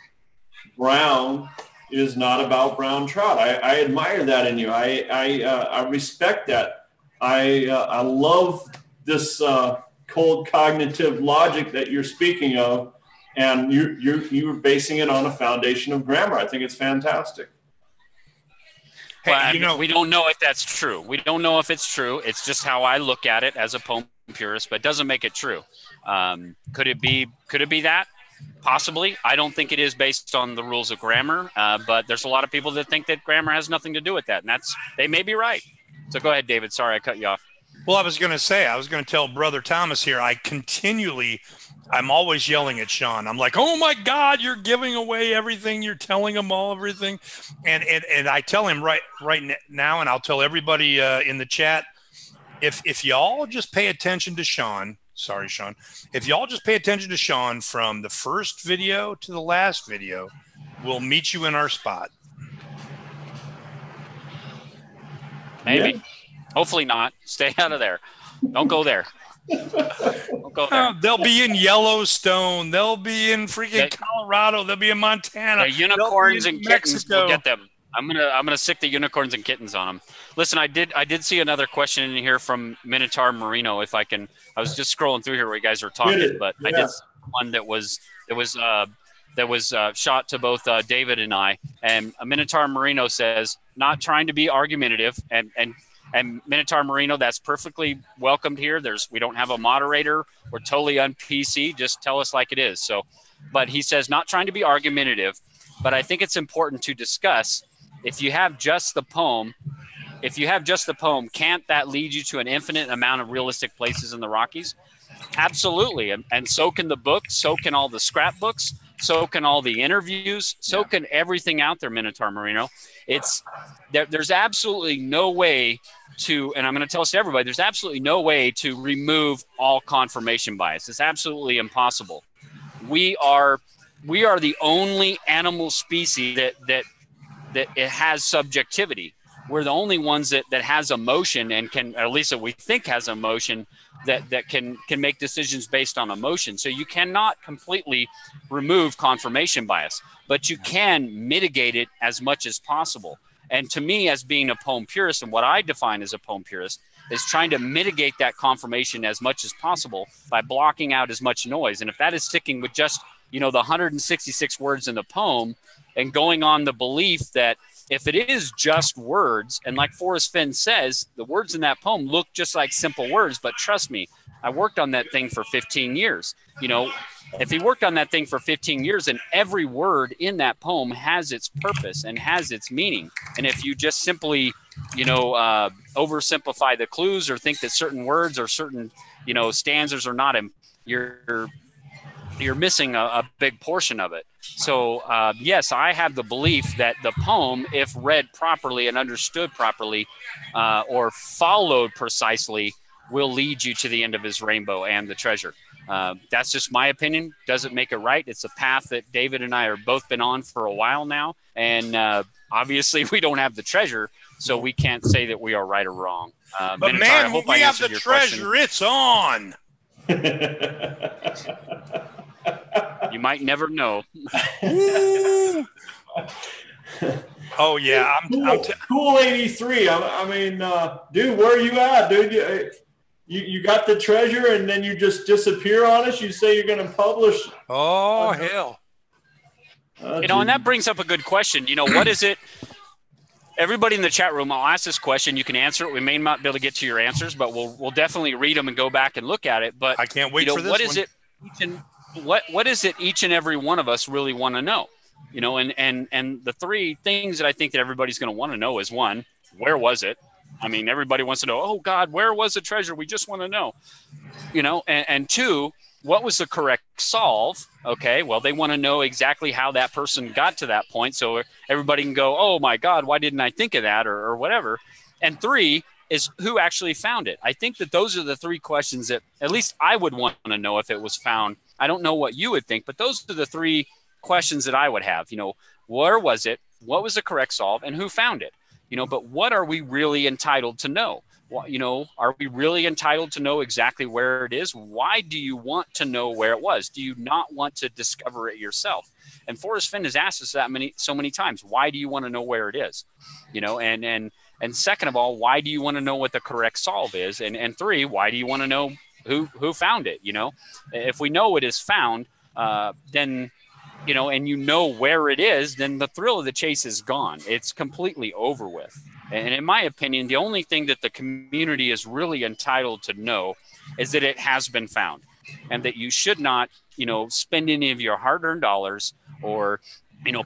brown is not about brown trout. I admire that in you. I respect that. I love this cold cognitive logic that you're speaking of, and you're basing it on a foundation of grammar. I think it's fantastic. Well, we don't know if that's true. We don't know if it's true. It's just how I look at it as a poem purist, but it doesn't make it true. Could it be that? Possibly. I don't think it is based on the rules of grammar, but there's a lot of people that think that grammar has nothing to do with that, and they may be right. So go ahead, David. Sorry, I cut you off. Well, I was going to tell Brother Thomas here, I'm always yelling at Sean. I'm like, oh my God, you're giving away everything. You're telling them everything. And I tell him right now, and I'll tell everybody in the chat, if y'all just pay attention to Sean, sorry, Sean, if y'all just pay attention to Sean from the first video to the last video, we'll meet you in our spot. Maybe. Yeah. Hopefully not. Stay out of there. Don't go there. Don't go there. They'll be in Yellowstone. They'll be in freaking Colorado. They'll be in Montana. The unicorns and kittens will get them. I'm gonna stick the unicorns and kittens on them. Listen, I did see another question in here from Minotaur Marino. If I can, I was just scrolling through here where you guys were talking, but I did see one that was shot to both David and I. And Minotaur Marino says, not trying to be argumentative, and Minotaur Marino, that's perfectly welcomed here. We don't have a moderator. We're totally on PC. Just tell us like it is. So, but he says, not trying to be argumentative, but I think it's important to discuss if you have just the poem, can't that lead you to an infinite amount of realistic places in the Rockies? Absolutely. And so can the book. So can all the scrapbooks. So can all the interviews. So can everything out there, Minotaur Marino. There's absolutely no way to, and I'm going to tell this to everybody, there's absolutely no way to remove all confirmation bias. It's absolutely impossible. We are the only animal species that it has subjectivity. We're the only ones that has emotion and can, or at least that we think has emotion, that can make decisions based on emotion. So you cannot completely remove confirmation bias, but you can mitigate it as much as possible. And to me, as being a poem purist, and what I define as a poem purist, is trying to mitigate that confirmation as much as possible by blocking out as much noise. And if that is sticking with just, the 166 words in the poem and going on the belief that if it is just words, and like Forrest Fenn says, the words in that poem look just like simple words, but trust me, I worked on that thing for 15 years. If he worked on that thing for 15 years, and every word in that poem has its purpose and has its meaning. And if you just simply, oversimplify the clues or think that certain words or certain, stanzas are not, you're missing a big portion of it. So, yes, I have the belief that the poem, if read properly and understood properly, or followed precisely, will lead you to the end of his rainbow and the treasure. That's just my opinion. Doesn't make it right. It's a path that David and I are both been on for a while now. And obviously we don't have the treasure, so we can't say that we are right or wrong. But Minotaur, man, when we have the treasure, it's on. You might never know. Oh yeah, cool 83. Dude, where are you at, dude? You got the treasure and then you just disappear on us. You say you're going to publish. Oh hell! And that brings up a good question. What is it? Everybody in the chat room, I'll ask this question. You can answer it. We may not be able to get to your answers, but we'll definitely read them and go back and look at it. But I can't wait for this. What is it? What is it each and every one of us really want to know? And the three things that I think that everybody's going to want to know is, one, where was it? I mean, everybody wants to know, oh God, where was the treasure? We just want to know, and two, what was the correct solve? Okay, well, they want to know exactly how that person got to that point, so everybody can go, oh my God, why didn't I think of that, or whatever. And three is who actually found it. I think that those are the three questions that at least I would want to know if it was found. I don't know what you would think, but those are the three questions that I would have. Where was it? What was the correct solve? And who found it? But what are we really entitled to know? Are we really entitled to know exactly where it is? Why do you want to know where it was? Do you not want to discover it yourself? And Forrest Fenn has asked us so many times, why do you want to know where it is? And second of all, why do you want to know what the correct solve is? And three, why do you want to know who found it? If we know it is found, then and where it is, then the thrill of the chase is gone. It's completely over with. And in my opinion, the only thing that the community is really entitled to know is that it has been found, and that you should not, spend any of your hard-earned dollars or,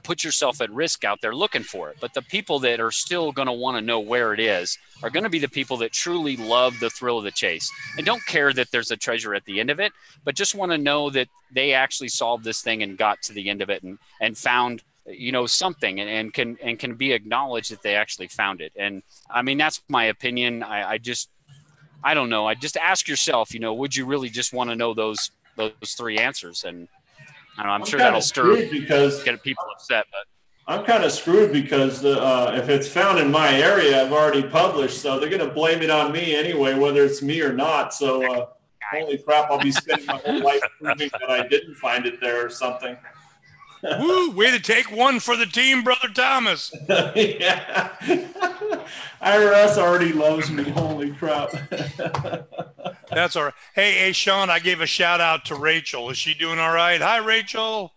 put yourself at risk out there looking for it. But the people that are still going to want to know where it is are going to be the people that truly love the thrill of the chase and don't care that there's a treasure at the end of it, but just want to know that they actually solved this thing and got to the end of it and found, something and can be acknowledged that they actually found it. And I mean, that's my opinion. I don't know. I just ask yourself, would you really just want to know those three answers? And I don't know, I'm sure that'll get people upset, but I'm kind of screwed because if it's found in my area, I've already published, so they're going to blame it on me anyway, whether it's me or not. So holy crap, I'll be spending my whole life proving that I didn't find it there or something. Woo, way to take one for the team, Brother Thomas. Yeah. IRS already loves me. Holy crap. That's all right. Hey, Sean, I gave a shout out to Rachel. Is she doing all right? Hi, Rachel.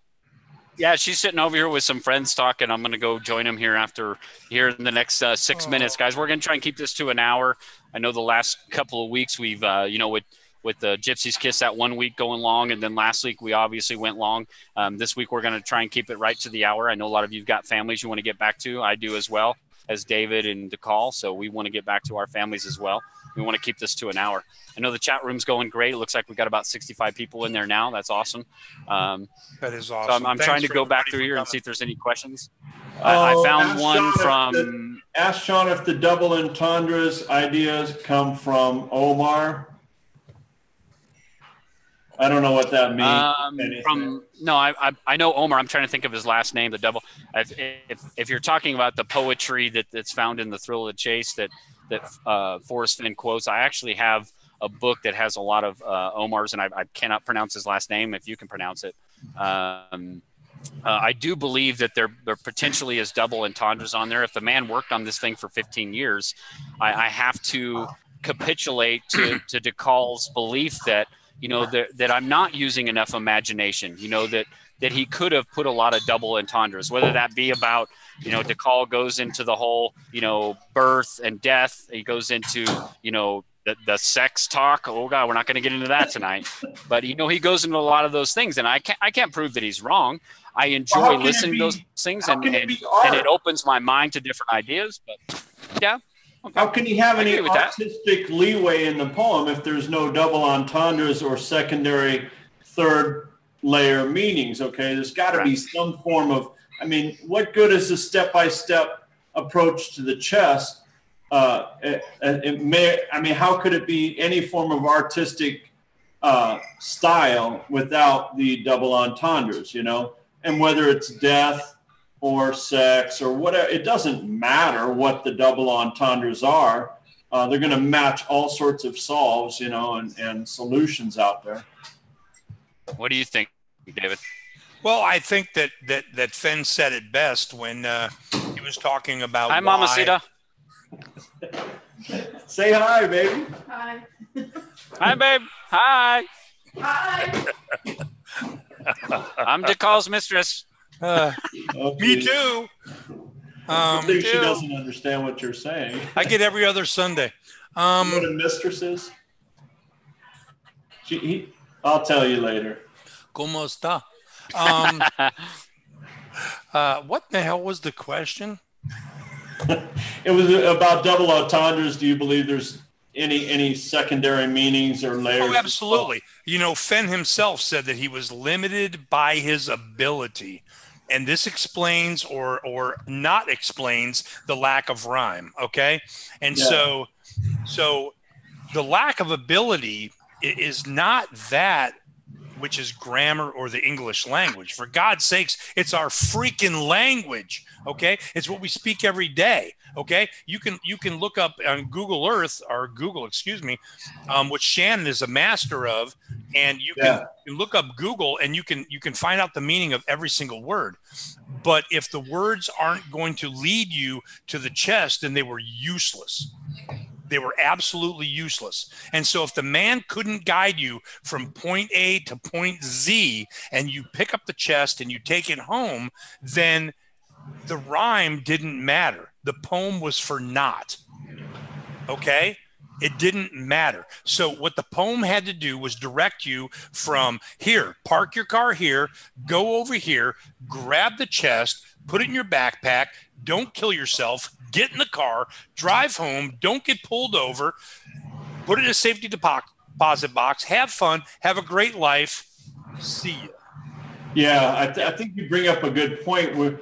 Yeah, she's sitting over here with some friends talking. I'm going to go join them here in the next 6 minutes, guys. We're going to try and keep this to an hour. I know the last couple of weeks we've, with the Gypsy's Kiss that 1 week going long, and then last week we obviously went long. This week we're going to try and keep it right to the hour. I know a lot of you've got families you want to get back to. I do as well, as David and DeCall, so we want to get back to our families as well. We want to keep this to an hour. I know the chat room's going great. It looks like we've got about 65 people in there now. That's awesome. That is awesome. So I'm trying to go back through here and see if there's any questions. I found one from... Ask Sean if the double entendres ideas come from Omar. I don't know what that means. I know Omar. I'm trying to think of his last name. The double. If you're talking about the poetry that's found in the Thrill of the Chase that Forrest Fenn quotes, I actually have a book that has a lot of Omar's, and I cannot pronounce his last name. If you can pronounce it, I do believe that there potentially is double entendres on there. If the man worked on this thing for 15 years, I have to capitulate to DeCall's belief that. That I'm not using enough imagination, that he could have put a lot of double entendres, whether that be about, DeCall goes into the whole, birth and death. He goes into, the sex talk. Oh God, we're not going to get into that tonight. But, he goes into a lot of those things, and I can't prove that he's wrong. I enjoy listening to those things, and it opens my mind to different ideas. But yeah. Okay. How can he have any artistic leeway in the poem if there's no double entendres or secondary third layer meanings? Okay, there's got to be some form of, what good is a step-by-step approach to the chess? How could it be any form of artistic style without the double entendres, And whether it's death, or sex or whatever, it doesn't matter what the double entendres are. They're going to match all sorts of solves, and solutions out there. What do you think, David? Well, I think that Fenn said it best when he was talking about. Hi, Mamacita. Say hi, baby. Hi. Hi, babe. Hi. Hi. I'm DeCall's mistress. Me too. I think she doesn't understand what you're saying. I get every other Sunday. What a mistress is? I'll tell you later. ¿Cómo está? What the hell was the question? It was about double entendres. Do you believe there's any secondary meanings or layers? Oh, absolutely. You know, Fenn himself said that he was limited by his ability. And this explains or not explains the lack of rhyme. Okay. And so the lack of ability is not that which is grammar or the English language. For God's sakes, it's our freaking language. Okay. It's what we speak every day. Okay. You can look up on Google Earth or Google, excuse me, which Shannon is a master of. And you can look up Google and you can find out the meaning of every single word. But if the words aren't going to lead you to the chest, then they were useless. They were absolutely useless. And so if the man couldn't guide you from point A to point Z and you pick up the chest and you take it home, then the rhyme didn't matter. The poem was for naught. Okay? It didn't matter. So what the poem had to do was direct you from here, park your car here, go over here, grab the chest, put it in your backpack, don't kill yourself, get in the car, drive home, don't get pulled over, put it in a safety deposit box, have fun, have a great life. See ya. Yeah, I think you bring up a good point where,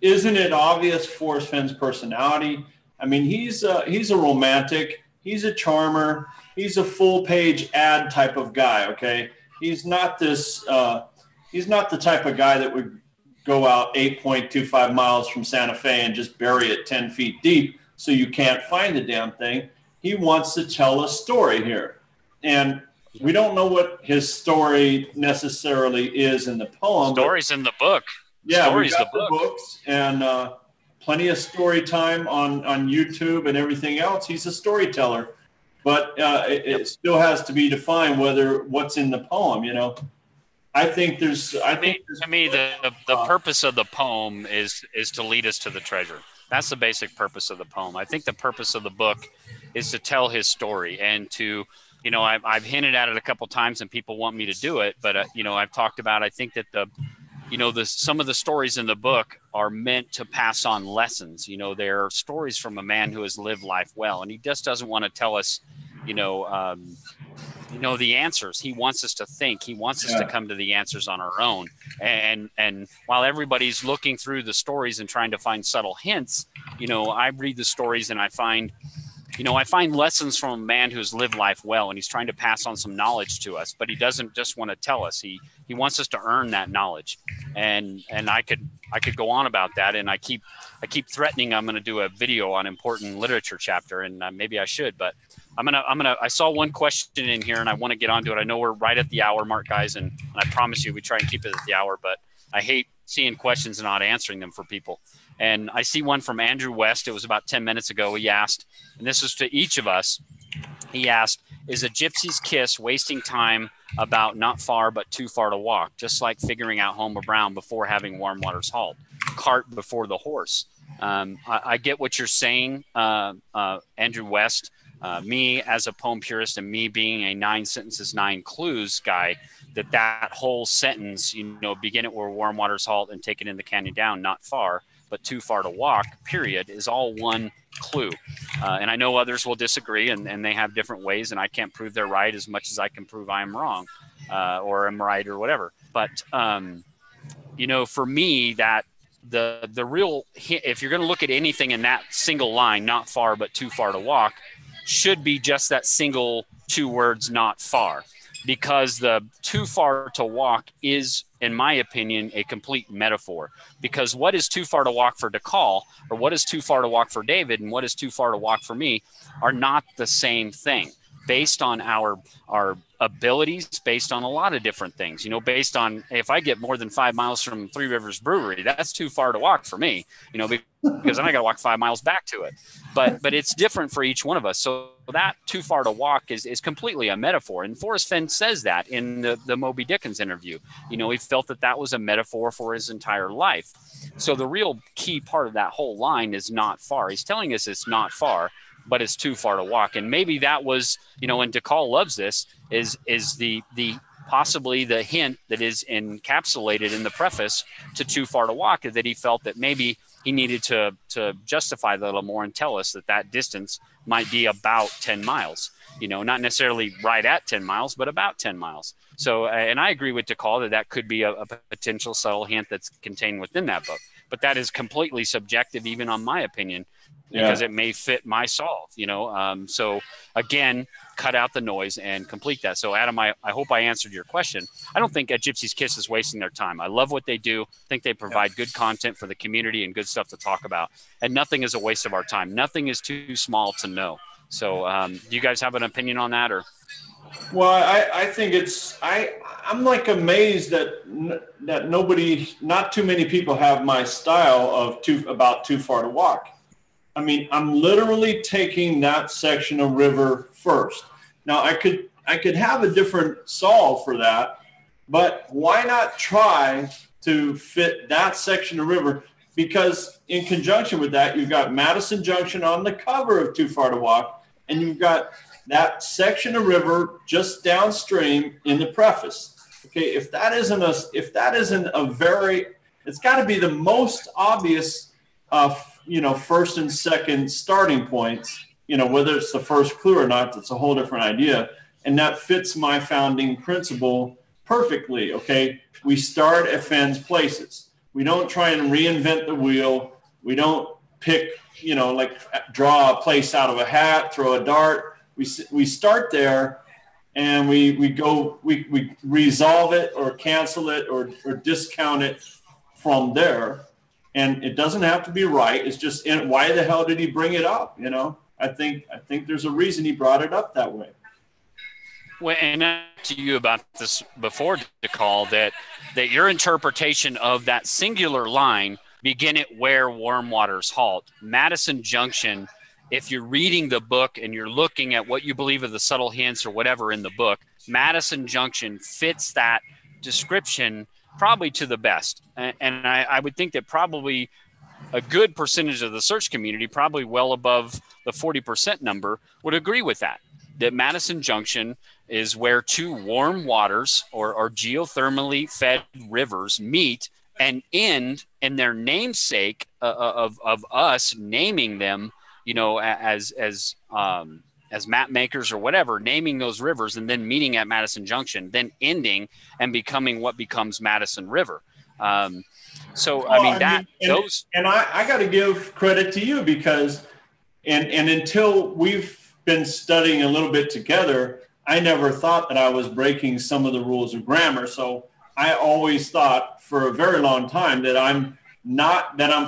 isn't it obvious Forrest Fenn's personality? I mean, he's a romantic, he's a charmer, he's a full page ad type of guy. Okay. He's not the type of guy that would go out 8.25 miles from Santa Fe and just bury it 10 feet deep so you can't find the damn thing. He wants to tell a story here. And we don't know what his story necessarily is in the poem. Story's in the book. Yeah, Story's we got the books and plenty of story time on YouTube and everything else. He's a storyteller. But it still has to be defined what's in the poem, I think to me, the purpose of the poem is to lead us to the treasure. That's the basic purpose of the poem. I think the purpose of the book is to tell his story and to, I've hinted at it a couple times and people want me to do it, but I've talked about, I think that some of the stories in the book are meant to pass on lessons. They're stories from a man who has lived life well, and he just doesn't want to tell us, the answers. He wants us to think. He wants us to come to the answers on our own. And while everybody's looking through the stories and trying to find subtle hints, I read the stories and I find lessons from a man who's lived life well, and he's trying to pass on some knowledge to us, but he doesn't just want to tell us. He wants us to earn that knowledge. And I could go on about that. And I keep threatening I'm going to do a video on important literature chapter, and maybe I should, but I saw one question in here and I want to get onto it. I know we're right at the hour mark, guys, and I promise you we try and keep it at the hour, but I hate seeing questions and not answering them for people. And I see one from Andrew West. It was about 10 minutes ago. He asked, and this is to each of us. He asked, is a gypsy's kiss wasting time about not far but too far to walk, just like figuring out Homer Brown before having Warm Waters halt, cart before the horse? I get what you're saying, Andrew West. Me as a poem purist and me being a 9 sentences, 9 clues guy, that whole sentence, begin it where Warm Waters halt and take it in the canyon down, not far, but too far to walk, period, is all one clue. And I know others will disagree and they have different ways, and I can't prove they're right as much as I can prove I'm wrong or I'm right or whatever. But, for me, that the real, if you're going to look at anything in that single line, not far, but too far to walk, should be just that single 2 words, not far, because the too far to walk is, in my opinion, a complete metaphor. Because what is too far to walk for DeCall, or what is too far to walk for David, and what is too far to walk for me are not the same thing, based on our abilities, based on a lot of different things, based on if I get more than 5 miles from Three Rivers Brewery, that's too far to walk for me, because then I got to walk 5 miles back to it. But it's different for each one of us. So that too far to walk is completely a metaphor. And Forrest Fenn says that in the Moby Dickens interview. He felt that was a metaphor for his entire life. So the real key part of that whole line is not far. He's telling us it's not far, but it's too far to walk. And maybe that was, and DeCall loves this, is the possibly the hint that is encapsulated in the preface to Too Far to Walk, that he felt that maybe he needed to justify that a little more and tell us that distance might be about 10 miles, not necessarily right at 10 miles, but about 10 miles. So, and I agree with DeCall that could be a potential subtle hint that's contained within that book, but that is completely subjective, even on my opinion, because it may fit my solve, so again, cut out the noise and complete that. So Adam, I hope I answered your question. I don't think A Gypsy's Kiss is wasting their time. I love what they do. I think they provide good content for the community and good stuff to talk about, and nothing is a waste of our time. Nothing is too small to know. So do you guys have an opinion on that? Or well, I think I'm like amazed that not too many people have my style of about too far to walk. I mean, I'm literally taking that section of river first. Now, I could have a different solve for that, but why not try to fit that section of river? Because in conjunction with that, you've got Madison Junction on the cover of Too Far to Walk, and you've got that section of river just downstream in the preface. Okay, if that isn't a very, it's got to be the most obvious first and second starting points, whether it's the first clue or not, that's a whole different idea. And that fits my founding principle perfectly. Okay. We start at Fenn's places. We don't try and reinvent the wheel. We don't pick, like draw a place out of a hat, throw a dart. We start there and we resolve it or cancel it or discount it from there. And it doesn't have to be right. It's just, why the hell did he bring it up? I think there's a reason he brought it up that way. Well, and to you about this before, DeCall, that your interpretation of that singular line, begin it where warm waters halt, Madison Junction, if you're reading the book and you're looking at what you believe are the subtle hints or whatever in the book, Madison Junction fits that description probably to the best. And I would think that probably a good percentage of the search community, probably well above the 40% number, would agree with that Madison Junction is where two warm waters or geothermally fed rivers meet and end in their namesake of us naming them, as map makers or whatever, naming those rivers and then meeting at Madison Junction, then ending and becoming what becomes Madison River. I got to give credit to you because, and until we've been studying a little bit together, I never thought that I was breaking some of the rules of grammar. So I always thought for a very long time that I'm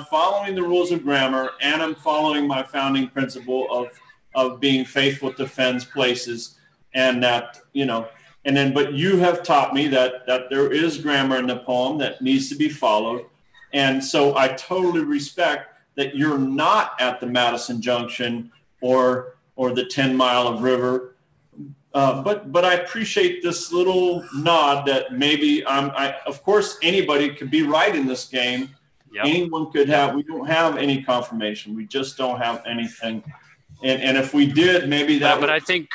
following the rules of grammar and I'm following my founding principle of being faithful to Fenn's places, and that, but you have taught me that there is grammar in the poem that needs to be followed. And so I totally respect that you're not at the Madison Junction or the 10 mile of river. But I appreciate this little nod that maybe of course anybody could be right in this game. Yep. Anyone could have, we don't have any confirmation. We just don't have anything. And if we did, maybe that but I think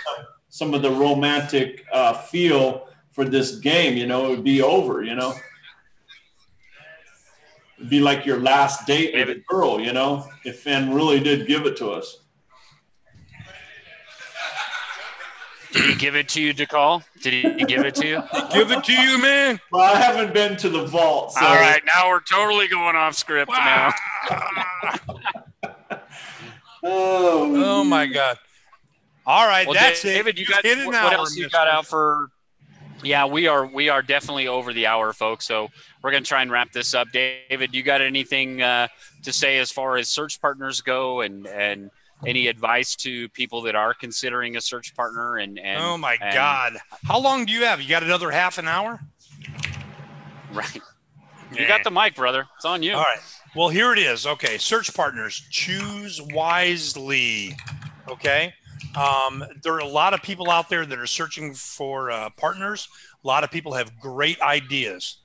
some of the romantic feel for this game, it would be over, It'd be like your last date with a girl, if Fenn really did give it to us. Did he give it to you, DeCall? Did he give it to you? Give it to you, man. Well, I haven't been to the vault. So. All right, now we're totally going off script now. Oh my God. All right, well, that's David, it. What else you got out for? Yeah, we are definitely over the hour, folks. So we're going to try and wrap this up. David, you got anything to say as far as search partners go, and any advice to people that are considering a search partner? And oh my God, how long do you have? You got another half an hour? Right. You got the mic, brother. It's on you. All right. Well, here it is. Okay. Search partners, choose wisely. Okay. There are a lot of people out there that are searching for partners. A lot of people have great ideas.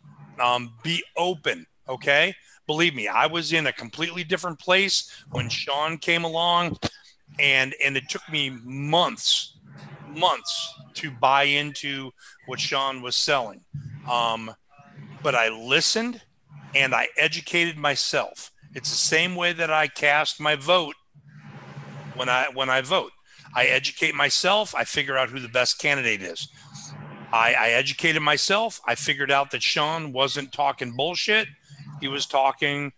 Be open. Okay. Believe me, I was in a completely different place when Sean came along, and it took me months to buy into what Sean was selling. But I listened and I educated myself. It's the same way that I cast my vote when I vote. I educate myself. I figure out who the best candidate is. I educated myself. I figured out that Sean wasn't talking bullshit. He was talking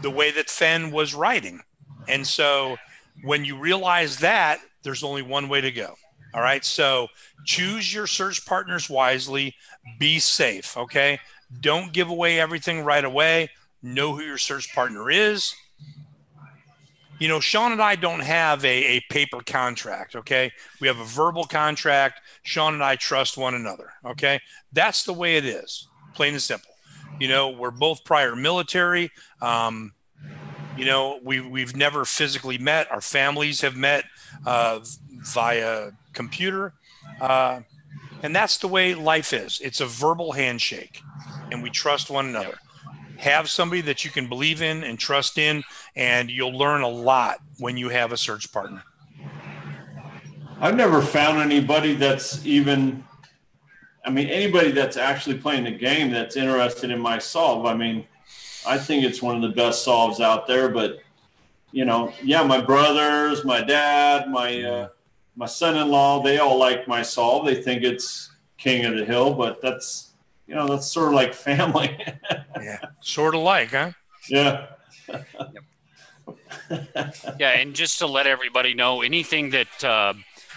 the way that Fenn was writing. And so when you realize that, there's only one way to go. All right. So choose your search partners wisely. Be safe. Okay. Don't give away everything right away. Know who your search partner is. You know, Sean and I don't have a paper contract. Okay. We have a verbal contract. Sean and I trust one another. Okay. That's the way it is. Plain and simple. You know, we're both prior military. You know, we've never physically met. Our families have met via computer. And that's the way life is. It's a verbal handshake, and we trust one another. Have somebody that you can believe in and trust in, and you'll learn a lot when you have a search partner. I've never found anybody that's even, I mean, anybody that's actually playing the game that's interested in my solve. I mean, I think it's one of the best solves out there, but you know, yeah, my brothers, my dad, my son-in-law, they all like my solve. They think it's king of the hill, but that's, you know, that's sort of like family. Yeah, sort of like, huh? Yeah. Yeah, and just to let everybody know, anything that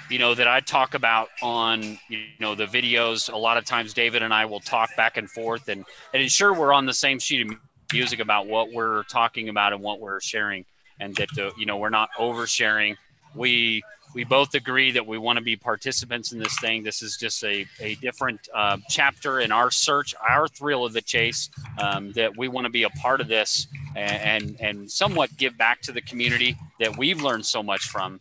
you know that I talk about on the videos, a lot of times David and I will talk back and forth and ensure we're on the same sheet of music about what we're talking about and what we're sharing, and that we're not oversharing. We both agree that we want to be participants in this thing. This is just a different chapter in our search, our thrill of the chase, that we want to be a part of this and somewhat give back to the community that we've learned so much from.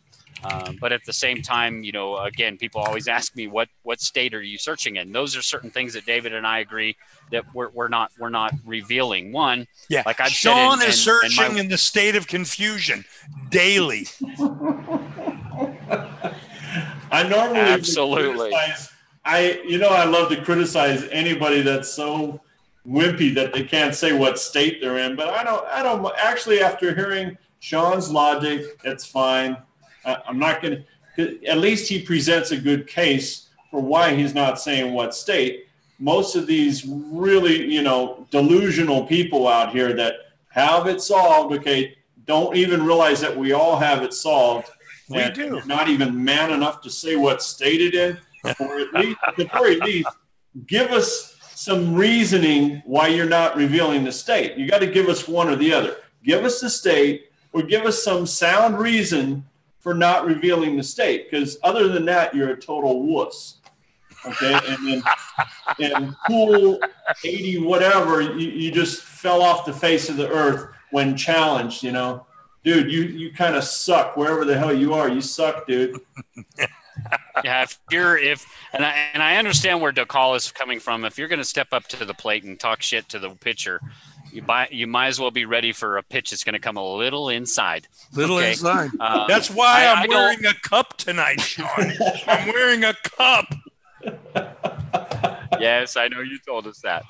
But at the same time, again, people always ask me, what state are you searching in? Those are certain things that David and I agree that we're not revealing. One, yeah, like I've Sean said, is searching in the state of confusion daily. I normally absolutely. I love to criticize anybody that's so wimpy that they can't say what state they're in. But I don't actually. After hearing Sean's logic, it's fine. I'm not going to. At least he presents a good case for why he's not saying what state. Most of these really, delusional people out here that have it solved, okay, don't even realize that we all have it solved. We do. Not even man enough to say what state it in, or at the very least, give us some reasoning why you're not revealing the state. You got to give us one or the other. Give us the state, or give us some sound reason for not revealing the state. Because other than that, you're a total wuss. Okay, and cool 80 whatever, you just fell off the face of the earth when challenged. Dude, you kind of suck wherever the hell you are. You suck, dude. Yeah, and I understand where DeCall is coming from. If you're going to step up to the plate and talk shit to the pitcher, you might as well be ready for a pitch that's going to come a little inside. Inside. That's why I'm wearing a cup tonight, Sean. I'm wearing a cup. Yes, I know you told us that.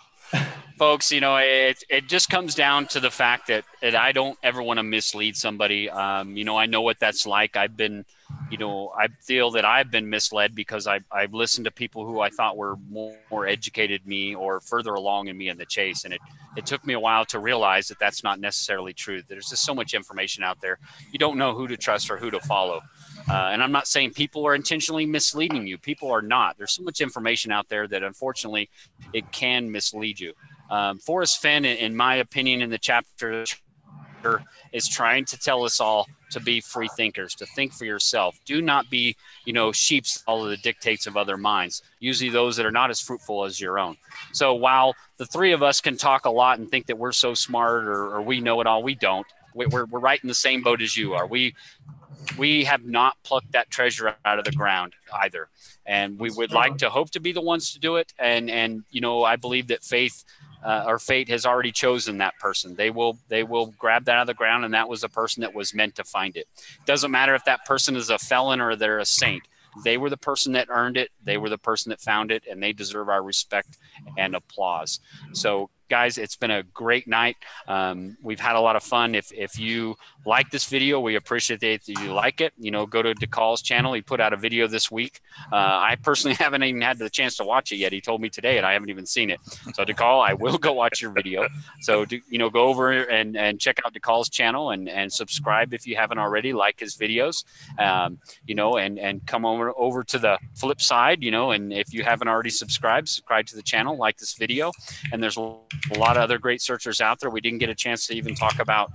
Folks, it just comes down to the fact that I don't ever want to mislead somebody. I know what that's like. I've been, I feel that I've been misled because I've listened to people who I thought were more educated me or further along in me in the chase. And it took me a while to realize that that's not necessarily true. There's just so much information out there. You don't know who to trust or who to follow. And I'm not saying people are intentionally misleading you. People are not. There's so much information out there that unfortunately it can mislead you. Forrest Fenn, in my opinion, in the chapter is trying to tell us all to be free thinkers, to think for yourself. Do not be, sheeps all of the dictates of other minds, usually those that are not as fruitful as your own. So while the three of us can talk a lot and think that we're so smart or we know it all, we don't. We're right in the same boat as you are. We have not plucked that treasure out of the ground either. And we would like to hope to be the ones to do it. And I believe that fate has already chosen that person. They will grab that out of the ground, and that was a person that was meant to find it. Doesn't matter if that person is a felon or they're a saint. They were the person that earned it. They were the person that found it, and they deserve our respect and applause. So guys, it's been a great night. We've had a lot of fun. If you like this video, we appreciate that you like it. Go to DeCall's channel. He put out a video this week. I personally haven't even had the chance to watch it yet. He told me today, and I haven't even seen it. So DeCall, I will go watch your video. So go over and check out DeCall's channel and subscribe if you haven't already. Like his videos, and come over to the flip side. And if you haven't already subscribe to the channel, like this video. And there's a lot of other great searchers out there. We didn't get a chance to even talk about,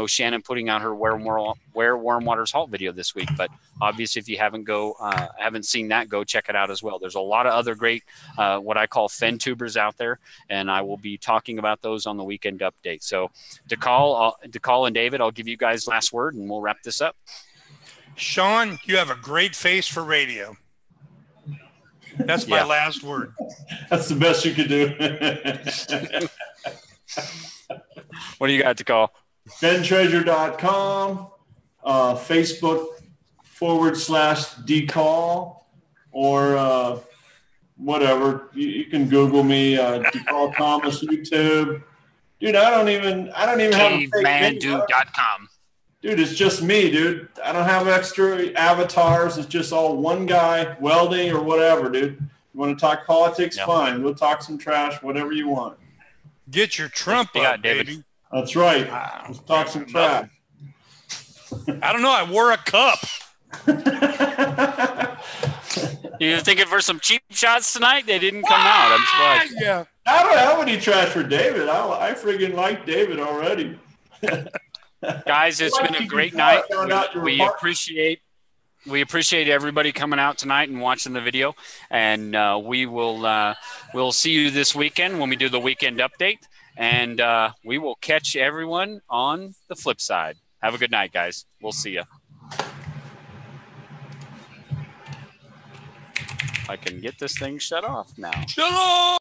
Shannon putting out her Where Warm Waters Halt video this week. But obviously, if you haven't seen that, go check it out as well. There's a lot of other great, what I call Fenn tubers out there, and I will be talking about those on the weekend update. So DeCall and David, I'll give you guys last word, and we'll wrap this up. Sean, you have a great face for radio. That's my last word. That's the best you could do. What do you got to call? FennTreasure.com, Facebook/DeCall, or whatever. You can Google me, DeCall Thomas, YouTube. Dude, I don't even have a fake name. Cavemandude.com. Dude, it's just me, dude. I don't have extra avatars. It's just all one guy welding or whatever, dude. You want to talk politics? Yep. Fine. We'll talk some trash, whatever you want. Get your Trump up, David. Baby. That's right. Let's talk some trash. I don't know. I wore a cup. You thinking for some cheap shots tonight? They didn't come out. I'm surprised. Yeah. I don't have any trash for David. I friggin' like David already. Guys, it's been a great night. We appreciate everybody coming out tonight and watching the video, and we'll see you this weekend when we do the weekend update, and we will catch everyone on the flip side. Have a good night, guys. We'll see you. I can get this thing shut off now. Shut off!